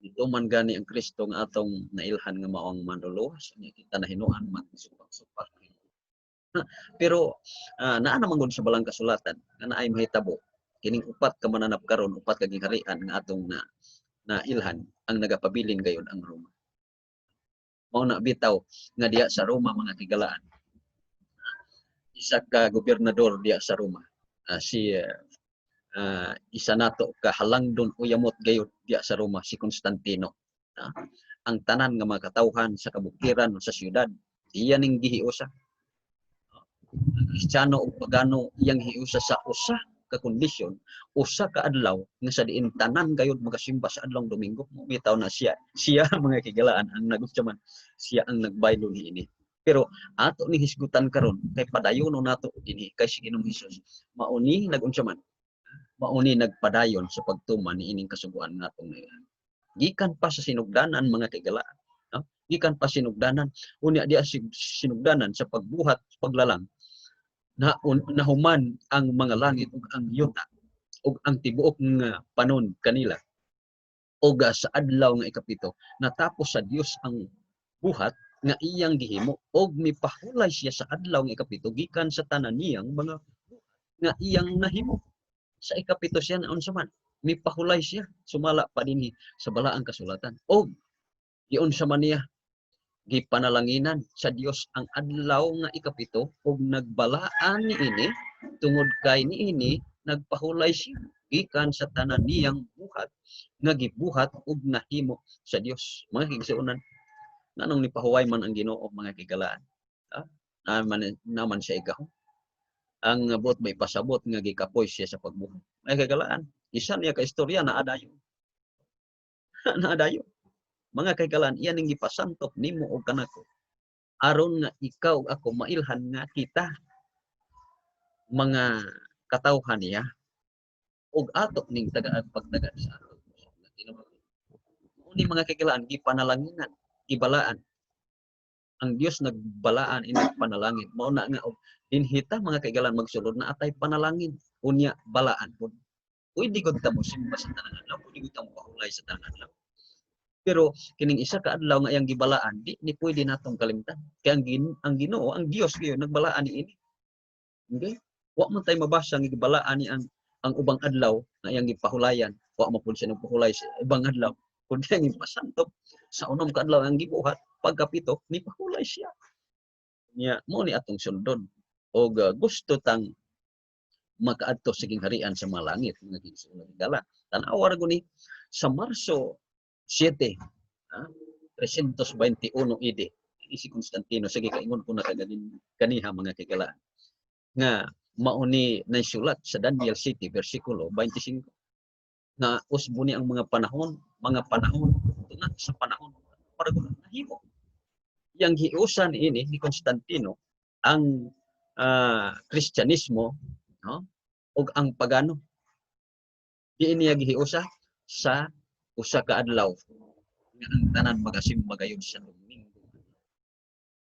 ito man gani ang Kristo nga atong nailhan nga maong manluluwas nya kita nahinuan magsupak-supak. Pero naa naman gud sa balang kasulatan nga naay mahitabo kining upat ka mananap karon, upat ka gingharian nga atong nailhan ang nagapabilin gayon ang Roma. Mao na bitaw nga diya sa Roma mga kigalaan. Isa ka gobernador diya sa Roma. Isa nato ka halangdon uyamot gayud diya sa Roma si Constantino. Ang tanan nga mga katawhan sa kabukiran sa syudad iya ning gihiusa. Kristiyano ug pagano iyang hiusa sa usa ka kondisyon, usa ka adlaw nga sa diin tanan gayud magasimba sa adlawng Domingo. Bitaw na siya mga kigalaan ang nagutyaman, siya ang nagbaylo niini. Pero ato ni hisgutan karon kay padayon nato dinhi kay si Ginoong Hesus. Mauni nagunsyaman. Mauni nagpadayon sa pagtuman niining kasuguan natong ngayon. Gikan pa sa sinugdanan mga kigalaan. No? Gikan pa sinugdanan, unya diya sinugdanan sa pagbuhat, paglalang na nahuman ang mga langit ug ang yuta ug ang tibuok nga panon kanila ug sa adlaw nga ikapito natapos sa Dios ang buhat nga iyang gihimo ug mipahulay siya sa adlaw nga ikapito gikan sa tanan niyang mga nga iyang nahimo. Sa ikapito siya naon sa man mipahulay siya sumala pa dinhi sa balaang kasulatan ug giun sa man niya gipanalanginan sa Dios ang adlaw nga ikapito ug nagbalaan niini tungod kay niini nagpahulay siya gikan sa tanan niyang buhat nga gibuhat ug nahimo sa Dios. Mga kigsuonan, nanong nipahuway man ang Ginoo mga kigalaan. Naman siya ikaw. Ang bot may pasabot nga gikapoy siya sa pagbuhat. Mga kigalaan, isa niya ka istorya na adayon. Na adayon. Mga kaigalan, iyan ang ipasantop nimo o kanako. Aron nga ikaw ako mailhan nga kita mga katawhan niya ug ato ning pagtaga sa ato. Uni mga kaigalan, gipanalanginan, gibalaan. Ang Dios nagbalaan ini panalangin. Mao na nga dinhita mga kaigalan magsulod na atay panalangin unya balaan pud. Pwede gud ta mo simba sa tanan adlaw, pwede gud ta mo pahulay sa tanan adlaw. Pero kining isa ka adlaw nga iyang gibalaan, di ni pwede natong kalimtan. Kaya ang Ginoo, ang Dios gayon nagbalaan niini. Okay? Wa man tay mabasa nga gibalaan ni ang ubang adlaw nga iyang gipahulayan. Wa man pud siya nagpahulay sa ubang adlaw. Kundi ang ipasantop sa unom ka adlaw ang gibuhat, pagkapito ni pahulay siya. Nya mo ni atong sundon og gusto tang makaadto sa gingharian sa mga langit nga gala. Tan-aw ra guni sa Marso 7, 321 AD, si Constantino, sige kaingon ko na kaniha mga kigalaan, nga mauni na sulat sa Daniel City, versikulo 25, na usbuni ang mga panahon, tunga sa panahon, para kung nahimo. Yang hiusan ini ni Constantino, ang Kristyanismo, no? O ang pagano. Di niya gihiusa sa usa ka adlaw nga ang tanan magasimba gayud sa Domingo.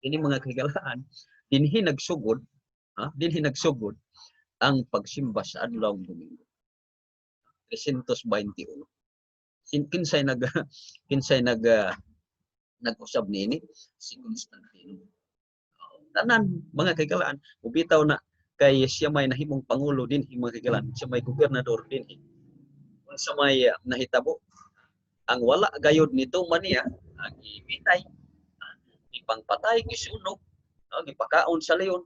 Ini mga kigalaan dinhi nagsugod ang pagsimba sa adlaw ng Domingo. 321. Kinsay nag-usab niini si Constantino. Tanan mga kigalaan ubitaw na kay siya may nahimong pangulo dinhi mga kigalaan, siya may gobernador dinhi. Sa may nahitabo ang wala gayud nito man niya gibitay, ipangpatay gisunog, gipakaon sa leon.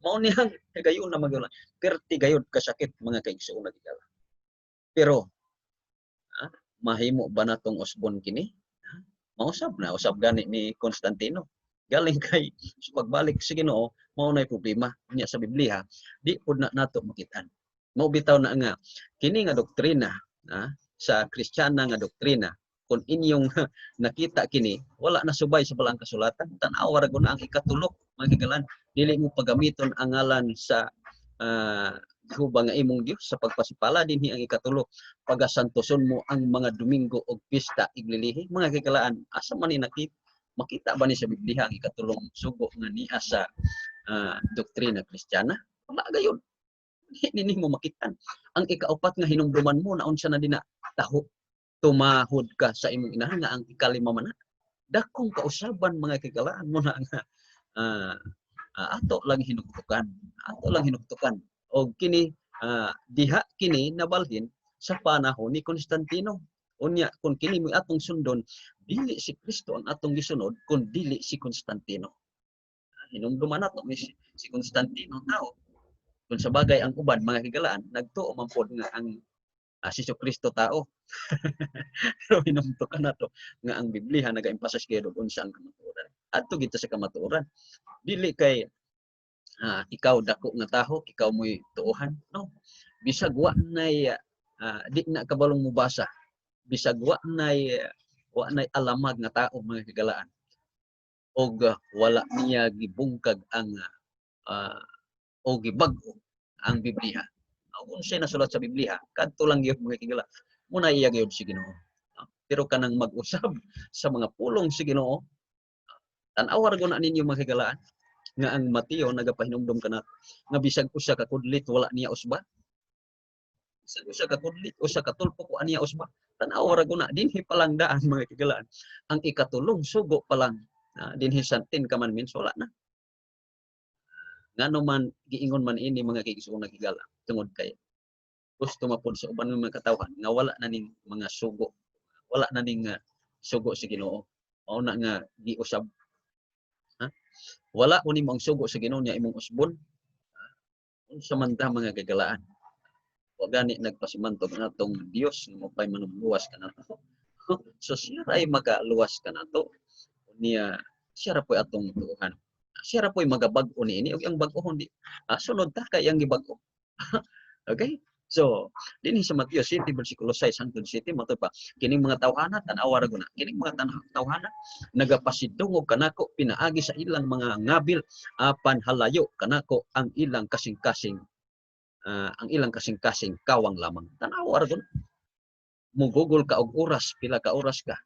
Mao niyang gayon na magyula. Perti gayud kasakit mga kaigsuon na gigala. Pero mahimo ba natong usbon kini? Mausab na usab gani ni Constantino. Galing kay sa pagbalik sa Ginoo, mao nay problema niya sa Biblia, di pud na nato makitaan. Mao bitaw na nga kini nga doktrina sa Kristiyana nga doktrina, kung inyong nakita kini, wala na subay sa balang kasulatan. Tan-aw ra gud ang ikatulok mga kigalan, dili mo pagamiton ang ngalan sa Jehova nga imong Dios sa pagpasipala dinhi ang ikatulok. Pagasantoson mo ang mga Domingo og pista iglilihi. Mga kigalaan, asa man ni makita ba ni sa Biblia ang ikatulong sugo nga niya sa doktrina Kristiyana? Wala gayon. Hindi mo makitan. Ang ikaupat nga hinumduman mo na unsa na dina taho. tumahod ka sa imong inahan nga ang ikalima man dakong kausaban mga kagalaan mo na nga ato lang hinugtukan. Ato lang hinugtukan. O kini diha kini nabalhin sa panahon ni Constantino. Unya kung kini mo atong sundon, dili si Kristo ang atong gisunod kun dili si Constantino. Hinumduman nato si Constantino tao. Kung sa bagay ang uban mga higalaan nagtuo man pod nga ang si Kristo tao. Pero hinumdukan nato nga ang Biblia naga-emphasize kay unsa ang kamatuoran. Adto kita sa kamatuoran. Dili kay ikaw dako nga taho, ikaw mo'y tuohan. No. Bisag wa nay di na kabalong mubasa. Bisag wa nay alamag nga tao mga higalaan. Og wala niya gibungkag ang o gibag-o ang Biblia. Unsay nasulat sa Biblia, kadto lang gyud mga higala. Muna iya gyud si Ginoo. Pero kanang mag-usab sa mga pulong si Ginoo, tan-aw ra na ninyo mga higalaan nga ang Mateo nagapahinumdom kana nga bisag usa ka kudlit wala niya usba. Bisag usa ka kudlit usa ka tulpo ko aniya usba. Tan-aw ra na dinhi palang daan mga higalaan. Ang ikatulong sugo pa lang dinhi sa 10 commandments wala na. Ngano man giingon man ini mga kigsuon nagigala tungod kay gusto mapud sa uban ng mga katawhan nga wala na ning mga sugo. Wala na ning sugo sa Ginoo. Mao na nga giusab. Wala ko nimo ang sugo sa Ginoo niya imong usbon. Unsa man ta mga kagalaan. Wa gani nagpasimantog natong Dios nga mapay manumluwas kanato. So siya ay magaluwas kanato. Niya siya ra po'y atong tuhan. Siya ra po'y magabag-o niini ug ang bag-ohon di sunod ta kay ang gibag-o. Okay? So, dinhi sa Mateo 7 bersikulo 6 hangtod 7 mato pa kining mga tawhana tan-aw ra guna. Kining mga tawhana nagapasidungog kanako pinaagi sa ilang mga ngabil apan halayo kanako ang ilang kasing-kasing kawang lamang. Tan-aw ra guna. Mugugol ka og oras, pila ka oras ka.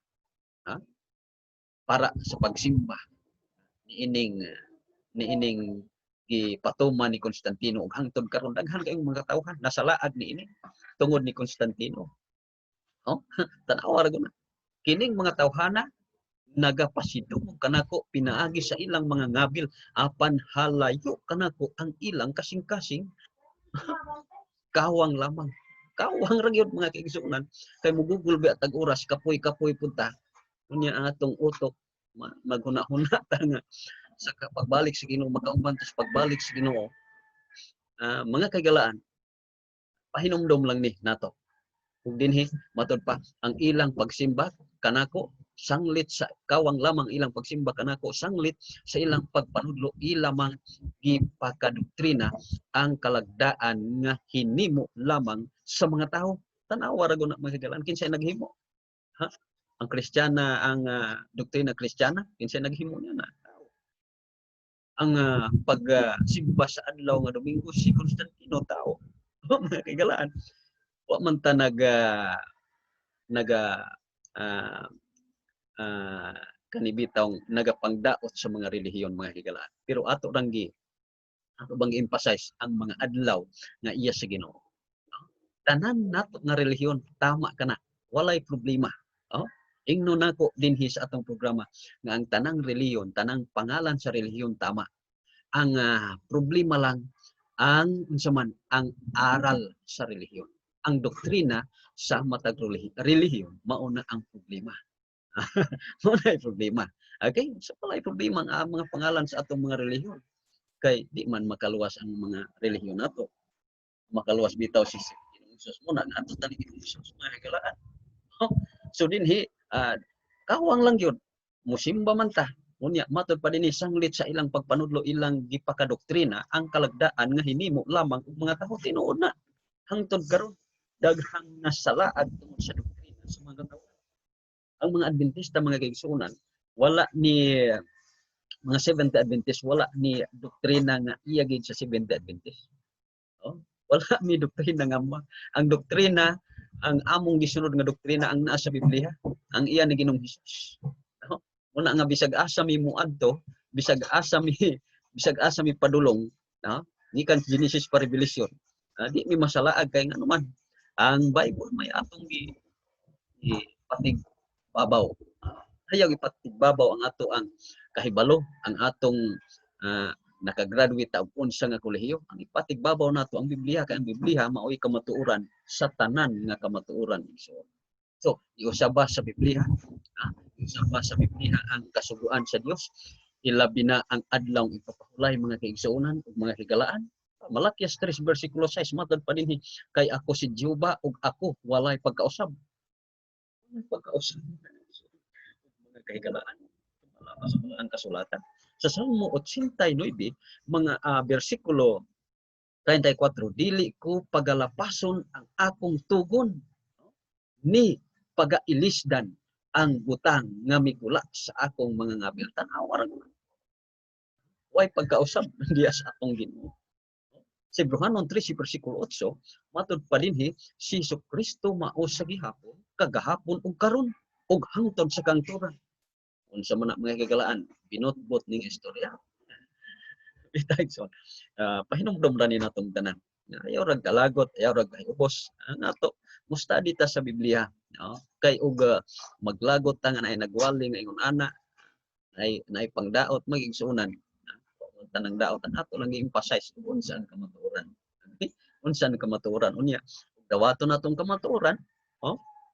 Para sa pagsimba niining gipatuman ni Constantino ug hangtod karon daghan kayong mga tawhan nasalaag niini tungod ni Constantino. Tan-aw ra guna. Kining mga tawhana nagapasidungog kanako pinaagi sa ilang mga ngabil apan halayo kanako ang ilang kasing-kasing kawang lamang. Kawang ra gyud mga kaigsuonan kay mugugol ba tag oras kapoy-kapoy punta. Unya ang atong utok maghuna-huna ta nga sa pagbalik sa Ginoo makaumban sa pagbalik sa Ginoo. Mga kagalaan pahinumdom lang ni nato. Ug dinhi matud pa ang ilang pagsimba kanako sanglit sa kawang lamang ilang pagsimba kanako sanglit sa ilang pagpanudlo ilamang gipakadoktrina ang kalagdaan nga hinimo lamang sa mga tawo. Tan-aw ra guna mga kagalaan kinsay naghimo. Ang Kristiyana, ang doktrina Kristiyana, kinsay naghimo niya na. Ang pagsimba sa adlaw nga Domingo si Constantino tao. Mga kagalaan. Wa man ta kanibitaw nagapangdaot sa mga relihiyon mga kagalaan. Pero ato bang emphasize ang mga adlaw nga iya sa Ginoo. Tanan nato nga relihiyon tama kana. Walay problema. Ingno nako dinhi sa atong programa nga ang tanang relihiyon, tanang pangalan sa relihiyon tama. Ang problema lang ang ang aral sa relihiyon. Ang doktrina sa matag relihiyon mao na ang problema. Mao na problema. Okay? So walay problema ang mga pangalan sa atong mga relihiyon. Kay di man makaluwas ang mga relihiyon nato. Makaluwas bitaw si Jesus mo na ato tani Jesus mga kagalaan. So dinhi kawang lang yun. Musimba man ta. Unya matud pa dinhi sanglit sa ilang pagpanudlo ilang gipakadoktrina ang kalagdaan nga hinimo lamang og mga tawo tinuod na. Hangtod karon daghang nasalaad tungod sa doktrina sa mga tawo. Ang mga Adventista mga kaigsuonan wala ni mga Seventh Adventist wala ni doktrina nga iya gid sa Seventh Adventist. Wala mi doktrina nga ang doktrina ang among gisunod nga doktrina ang naa sa Biblia, ang iya ni Ginoong Hesus. Una nga bisag asa mi muadto, bisag asa mi padulong, gikan Genesis pa Revelation. Di mi masalaag kay ngano man. Ang Bible may atong ipatig babaw. Ayaw ipatig babaw ang ato ang kahibalo, ang atong nakagraduate og unsa nga kolehiyo. Ang ipatig babaw nato ang Biblia, kay ang Biblia mao'y kamatuoran sa tanan nga kamatuoran. So, iusaba sa Biblia, iusaba sa Biblia ang kasuguan sa Dios, ilabi na ang adlaw ipapahulay mga kaigsuonan ug mga higalaan. Malakyas 3 versikulo 6 matod pa dinhi, kay ako si Jehova ug ako walay pagkausab. Walay pagkausab mga kahigalaan. Wala sa ang kasulatan. Sa Salmo 89 mga bersikulo 34, dili ko pagalapason ang akong tugon ni pagailisdan ang butang nga migula sa akong mga ngabil. Tanawa ra way pagkausab diya sa akong Ginoo. Sa Hebrehanon 3 versikulo 8, matod pa dinhi si Jesucristo mao sa gihapon, kagahapon ug karon ug hangtod sa kangturan. Unsa man mga kagalaan, binutbot ning istorya. Bitayson. Pahinumdom ra ni natong tanan. Ayaw rag kalagot, ayaw rag ubos. Nato mustadi ta sa Biblia, no? Kay og maglagot ta nga nay nagwali nga ingon ana ay pangdaot magigsunan. Tanang daot ang ato lang i-emphasize kung unsa ang kamatuoran. Unsa ang kamatuoran unya. Dawaton natong kamatuoran,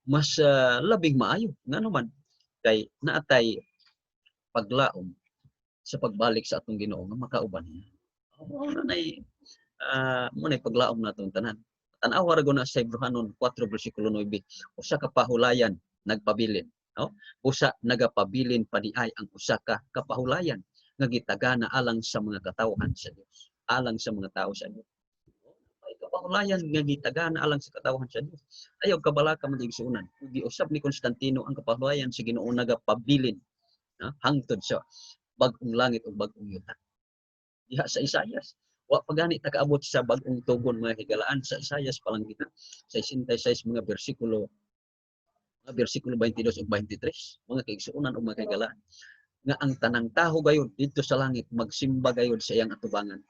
mas labing maayo nga naman kay naatay paglaom sa pagbalik sa atong Ginoo nga makauban niya. Munay paglaom natong tanan. Tan-awa ra guna sa Hebrehanon 4 bersikulo 9, usa ka pahulayan nagpabilin. Usa nagapabilin paniay ang usa ka kapahulayan nga gitagana alang sa mga katawhan sa Dios, alang sa mga tao sa Dios. May kapahulayan nga gitagana alang sa katawhan sa Dios. Ayaw kabala ka magigsunan. Giusab ni Constantino ang kapahulayan sa Ginoo nagapabilin hangtod sa bag-ong langit ug bag-ong yuta. Diha sa Isaias, wa pa gani ta kaabot sa bag-ong tugon mga higalaan sa Isaias pa lang kita. Sa 66 mga bersikulo 22 ug 23, mga kaigsuonan ug mga higalaan nga ang tanang taho gayud dito sa langit magsimba gayud sa iyang atubangan.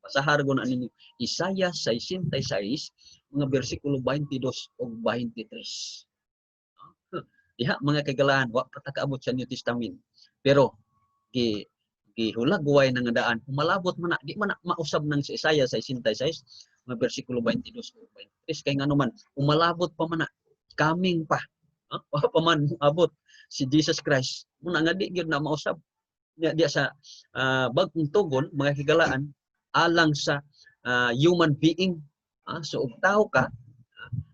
Pasahar ko na ninyo Isaias 66 mga bersikulo 22 ug 23. Diha mga kagalaan wa pa ta kaabot sa New Testament. Pero gihulagway na nga daan malabot man di man mausab nang sa Isaias 66 mga bersikulo 22 ug 23 kay ngano man umalabot pa man coming pa. Wa pa man abot si Jesus Christ. Muna nga di gyud na mausab diya sa bag-ong tugon mga higalaan alang sa human being. So og tao ka,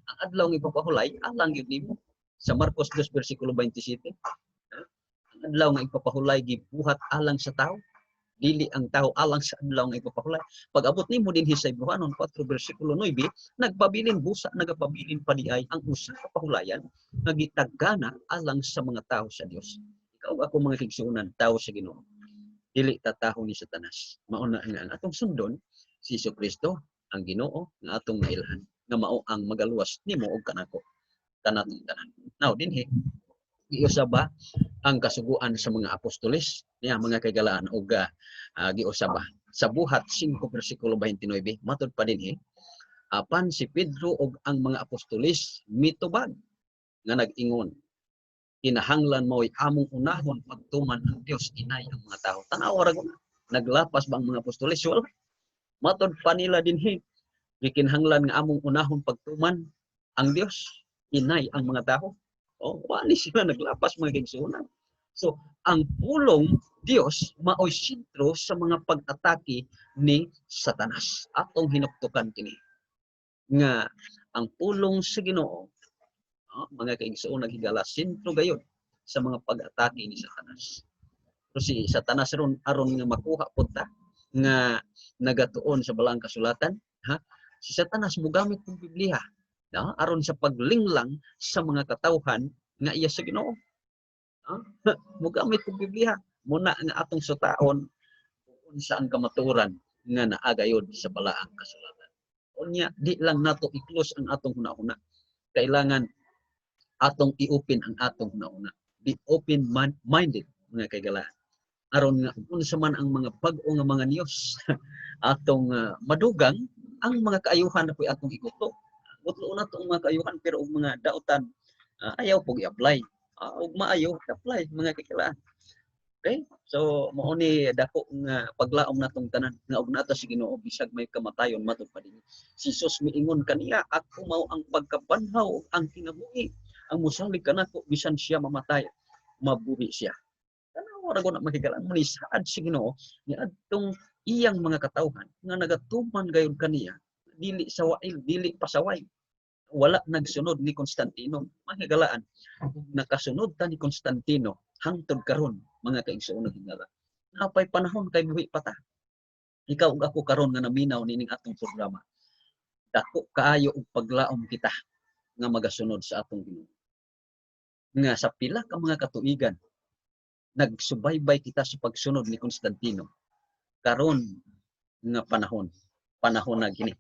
ang adlaw nga ipapahulay alang gyud nimo. Sa Marcos 2 bersikulo 27, ang adlaw nga ipapahulay gibuhat alang sa tao, dili ang tao alang sa adlaw nga ipapahulay. Pag abot nimo dinhi sa Hebrehanon 4 bersikulo 9, nagpabilin busa nagapabilin padiay ang usa ka pahulayan nga gitagana alang sa mga tao sa Dios. Ikaw ako mga kaigsuonan, tao sa Ginoo. Dili ta taho ni Satanas. Mao na nga ang atong sundon si Jesucristo ang Ginoo nga atong mailhan nga mao ang magaluwas nimo og kanako kanatong tanan. Now dinhi giusaba ang kasuguan sa mga apostoles niya mga kagalaan og giusaba sa buhat 5 bersikulo 29 matud pa dinhi apan si Pedro og ang mga apostoles mitubag nga nag-ingon kinahanglan mao'y among unahon pagtuman ang Dios inay ang mga tao. Tanawa ra guna naglapas ba ang mga apostoles wala matud pa nila dinhi gikinahanglan nga among unahon pagtuman ang Dios inay ang mga tao. Wali sila naglapas mga kaigsuonan. So, ang pulong Dios mao'y sentro sa mga pag-atake ni Satanas. Atong hinuktukan kini. Nga ang pulong sa Ginoo, mga kaigsuonan higala sentro gayon sa mga pag-atake ni Satanas. So si Satanas aron nga makuha punta nga nagatuon sa balang kasulatan, si Satanas mogamit ng Biblia aron sa paglinglang sa mga katawhan nga iya sa Ginoo. Mogamit og Biblia muna nga atong sutaon unsa ang kamatuoran nga naagayod sa balaang kasulatan. Unya di lang nato i-close ang atong hunahuna. Kailangan atong i-open ang atong hunahuna. Be open-minded mga kaigalaan. Aron nga unsa man ang mga bag-o nga mga news atong madugang ang mga kaayuhan na po'y atong ikuto. Utlo na itong mga kaayuhan pero mga dautan ayaw pug i-apply. Ug maayo apply mga kakilaan. Okay? So mao ni dako nga paglaom natong tanan nga og nata si Ginoo bisag may kamatayon matud pa dinhi. Si Jesus miingon kaniya, ako mao ang pagkabanhaw ang kinabuhi. Ang mosalig kanako bisan siya mamatay, mabuhi siya. Tanaw ra na makigalaan mo ni saad si Ginoo ni adtong iyang mga katawhan nga nagatuman gayud kaniya dili sa wail, dili pasaway. Wala nagsunod ni Constantino. Mahigalaan, nakasunod ta ni Constantino hangtod karon mga kaigsoon nga hingala. Napay panahon kay buhi pa ta. Ikaw ug ako karon nga naminaw nining atong programa. Dako kaayo og paglaom kita nga magasunod sa atong Ginoo. Nga sa pila ka mga katuigan nagsubaybay kita sa pagsunod ni Constantino. Karon nga panahon na gini.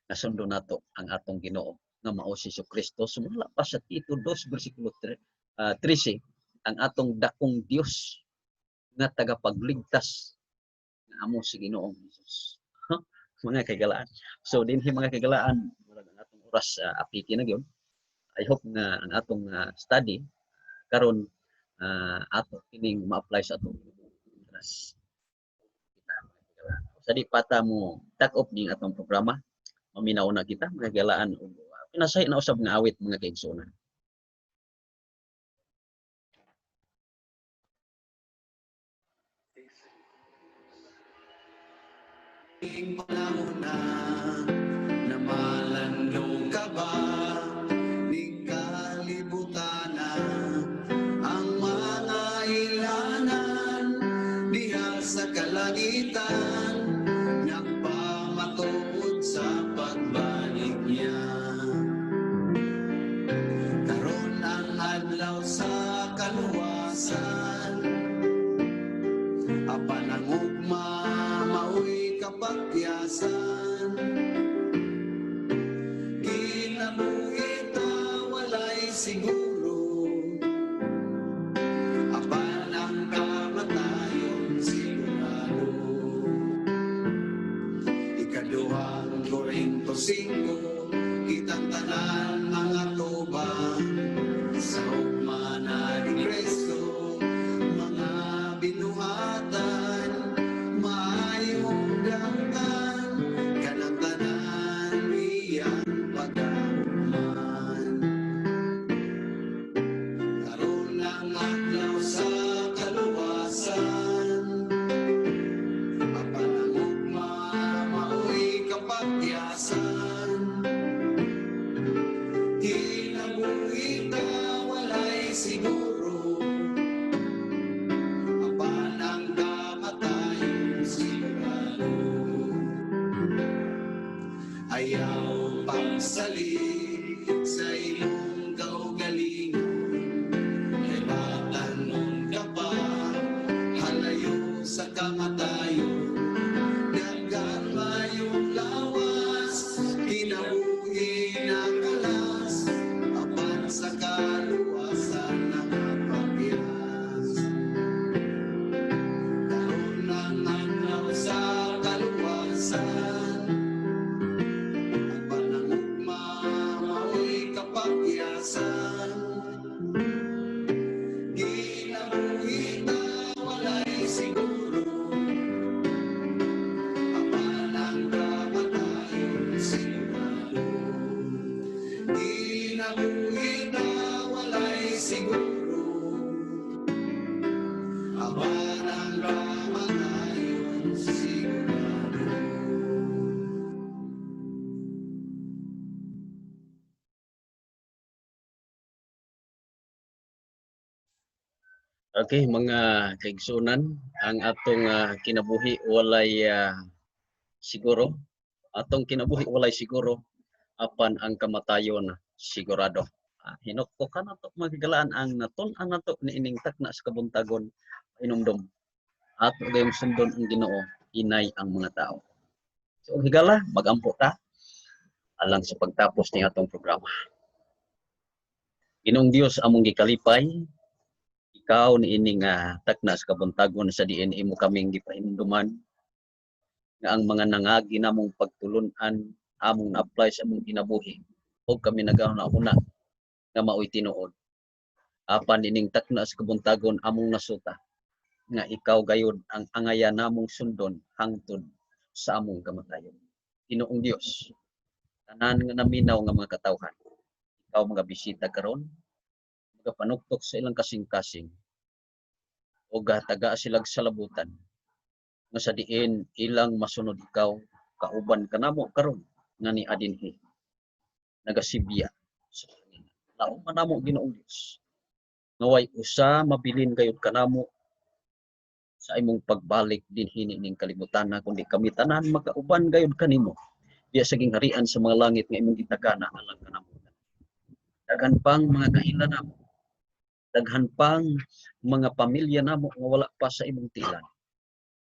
Nasundo nato ang atong Ginoo nga mao si Jesucristo. Sumula pa sa Tito 2 bersikulo 13 ang atong dakong Dios nga tagapagligtas nga amo si Ginoong Hesus. Mga kagalaan. So dinhi mga kagalaan murag ang atong oras apiki na gyud. I hope nga ang atong study karon ato kining ma-apply sa atong oras. Sa di pata mo tak-op ning atong programa, maminaw na kita mga kagalaan og pinasay na usab nga awit mga kaigsuonan. Panahon na malandong ka ba, di kalibutan na ang mga ilanan diha sa kalangitan, nagpamatuod sa pagbalik niya. Karon ang adlaw sa kaluwasan, apan ang ugma mao'y kapagyasan. Kinabuhita walay siguro, apan ang kamatayon sigurado. Ikaduhang Korinto 5, kitang tanan mga tuba sa ugma na ni Kristo, mga binuhatan maayong damtan, kanang tanan iyang pagkahuman. Karon ang adlaw sa kaluwasan, apan ang ugma mao'y kapagyasan. Kinabuhita walay siguro, apan ang kamatayon sigurado. Ayaw pagsalig sa imong kaugalingon, kay batanon ka pa halayo sa kamatayon. Daghan mayong lawas, kinabuhi na kalas, apan sa kaluwasan nakapagyas. Karon ang adlaw sa kaluwasan, apan ang ugma mao'y kapagyasan. Kinabuhita walay siguro, apan ang kamatayon sigurado. Kinabuhita walay siguro, apan ang kamatayon sigurado. Okay, mga kaigsunan, ang atong kinabuhi walay siguro. Atong kinabuhi walay siguro, apan ang kamatayon sigurado. Hinukto ka na to magigalaan ang natun-an nato ni ining takna sa kabuntagon inumdum. Ato gayong sundon ang Ginoo, inay ang mga tao. So higala, magampo ta alang sa pagtapos ni atong programa. Ginoong Dios among gikalipay, ikaw ni ining takna sa kabuntagon sa diin imo kaming gipahinumduman nga ang mga nangagi namong pagtulunan among na-apply sa among kinabuhi o kami nagauna nga mao'y tinuod. Apan ining takna sa kabuntagon among nasuta nga ikaw gayud ang angaya namong sundon hangtod sa among kamatayon. Ginoong Dios, tanan nga naminaw nga mga katawhan, ikaw mga bisita karon, magapanuktok sa ilang kasing-kasing o taga silag salabutan nga sa diin ilang masunod ikaw kauban kanamo karon nga ni adinhi nagasibya sa hangin. Laom man namo Ginoong Dios. Naway usa mabilin gayud kanamo sa imong pagbalik dinhi ning kalibutan na kundi kami tanan magkauban gayud kanimo diya sa gingharian sa mga langit nga imong gitagana alang kanamo. Daghan pang mga kailan namo, daghan pang mga pamilya namo nga wala pa sa imong tilan.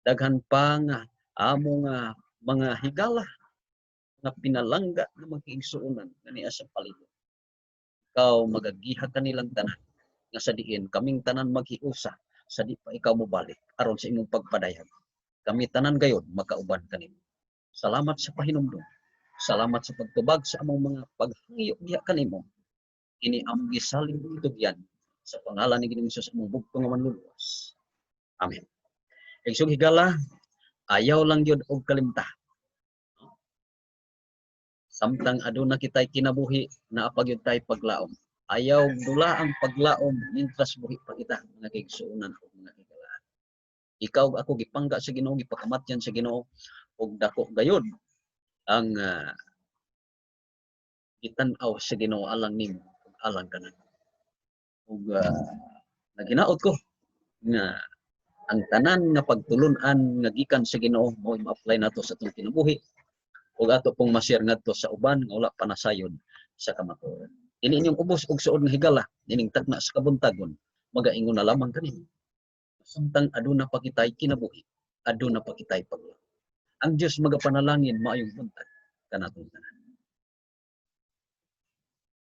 Daghan pang among mga higala nga pinalangga nga magkiigsuonan kaniya sa palibot. Ikaw magagiha kanilang tanan nga sa diin kaming tanan maghiusa sa di pa ikaw mobalik aron sa imong pagpadayag. Kami tanan gayud makauban kanimo. Salamat sa pahinumdom. Salamat sa pagtubag sa among mga paghangyo diha kanimo. Ini among gisaling itugyan sa pangalan ni Ginoong Hesus among bugtong nga manluluwas. Amen. Igsug higala, ayaw lang yun og kalimta. Samtang aduna kitay kinabuhi na apagyud tay paglaom. Ayaw dula ang paglaom mintras buhi pa kita mga kaigsuonan o mga higalaan. Ikaw ako gipangga sa Ginoo, gipakamatyan sa Ginoo og dako gayud ang gitan-aw sa Ginoo alang nimo ug alang kanan. Ug naginaot ko nga ang tanan nga pagtulun-an nga gikan sa Ginoo mao ma-apply nato sa atong kinabuhi ug ato pong ma-share ngadto sa uban nga wala pa nasayod sa kamatuoran. Ini inyong ubos og suod nga higala ining tagna sa kabuntagon magaingon na lamang kanimo. Samtang aduna pa kitay kinabuhi, aduna pa kitay paglaom. Ang Dios magapanalangin maayong buntag kanatong tanan.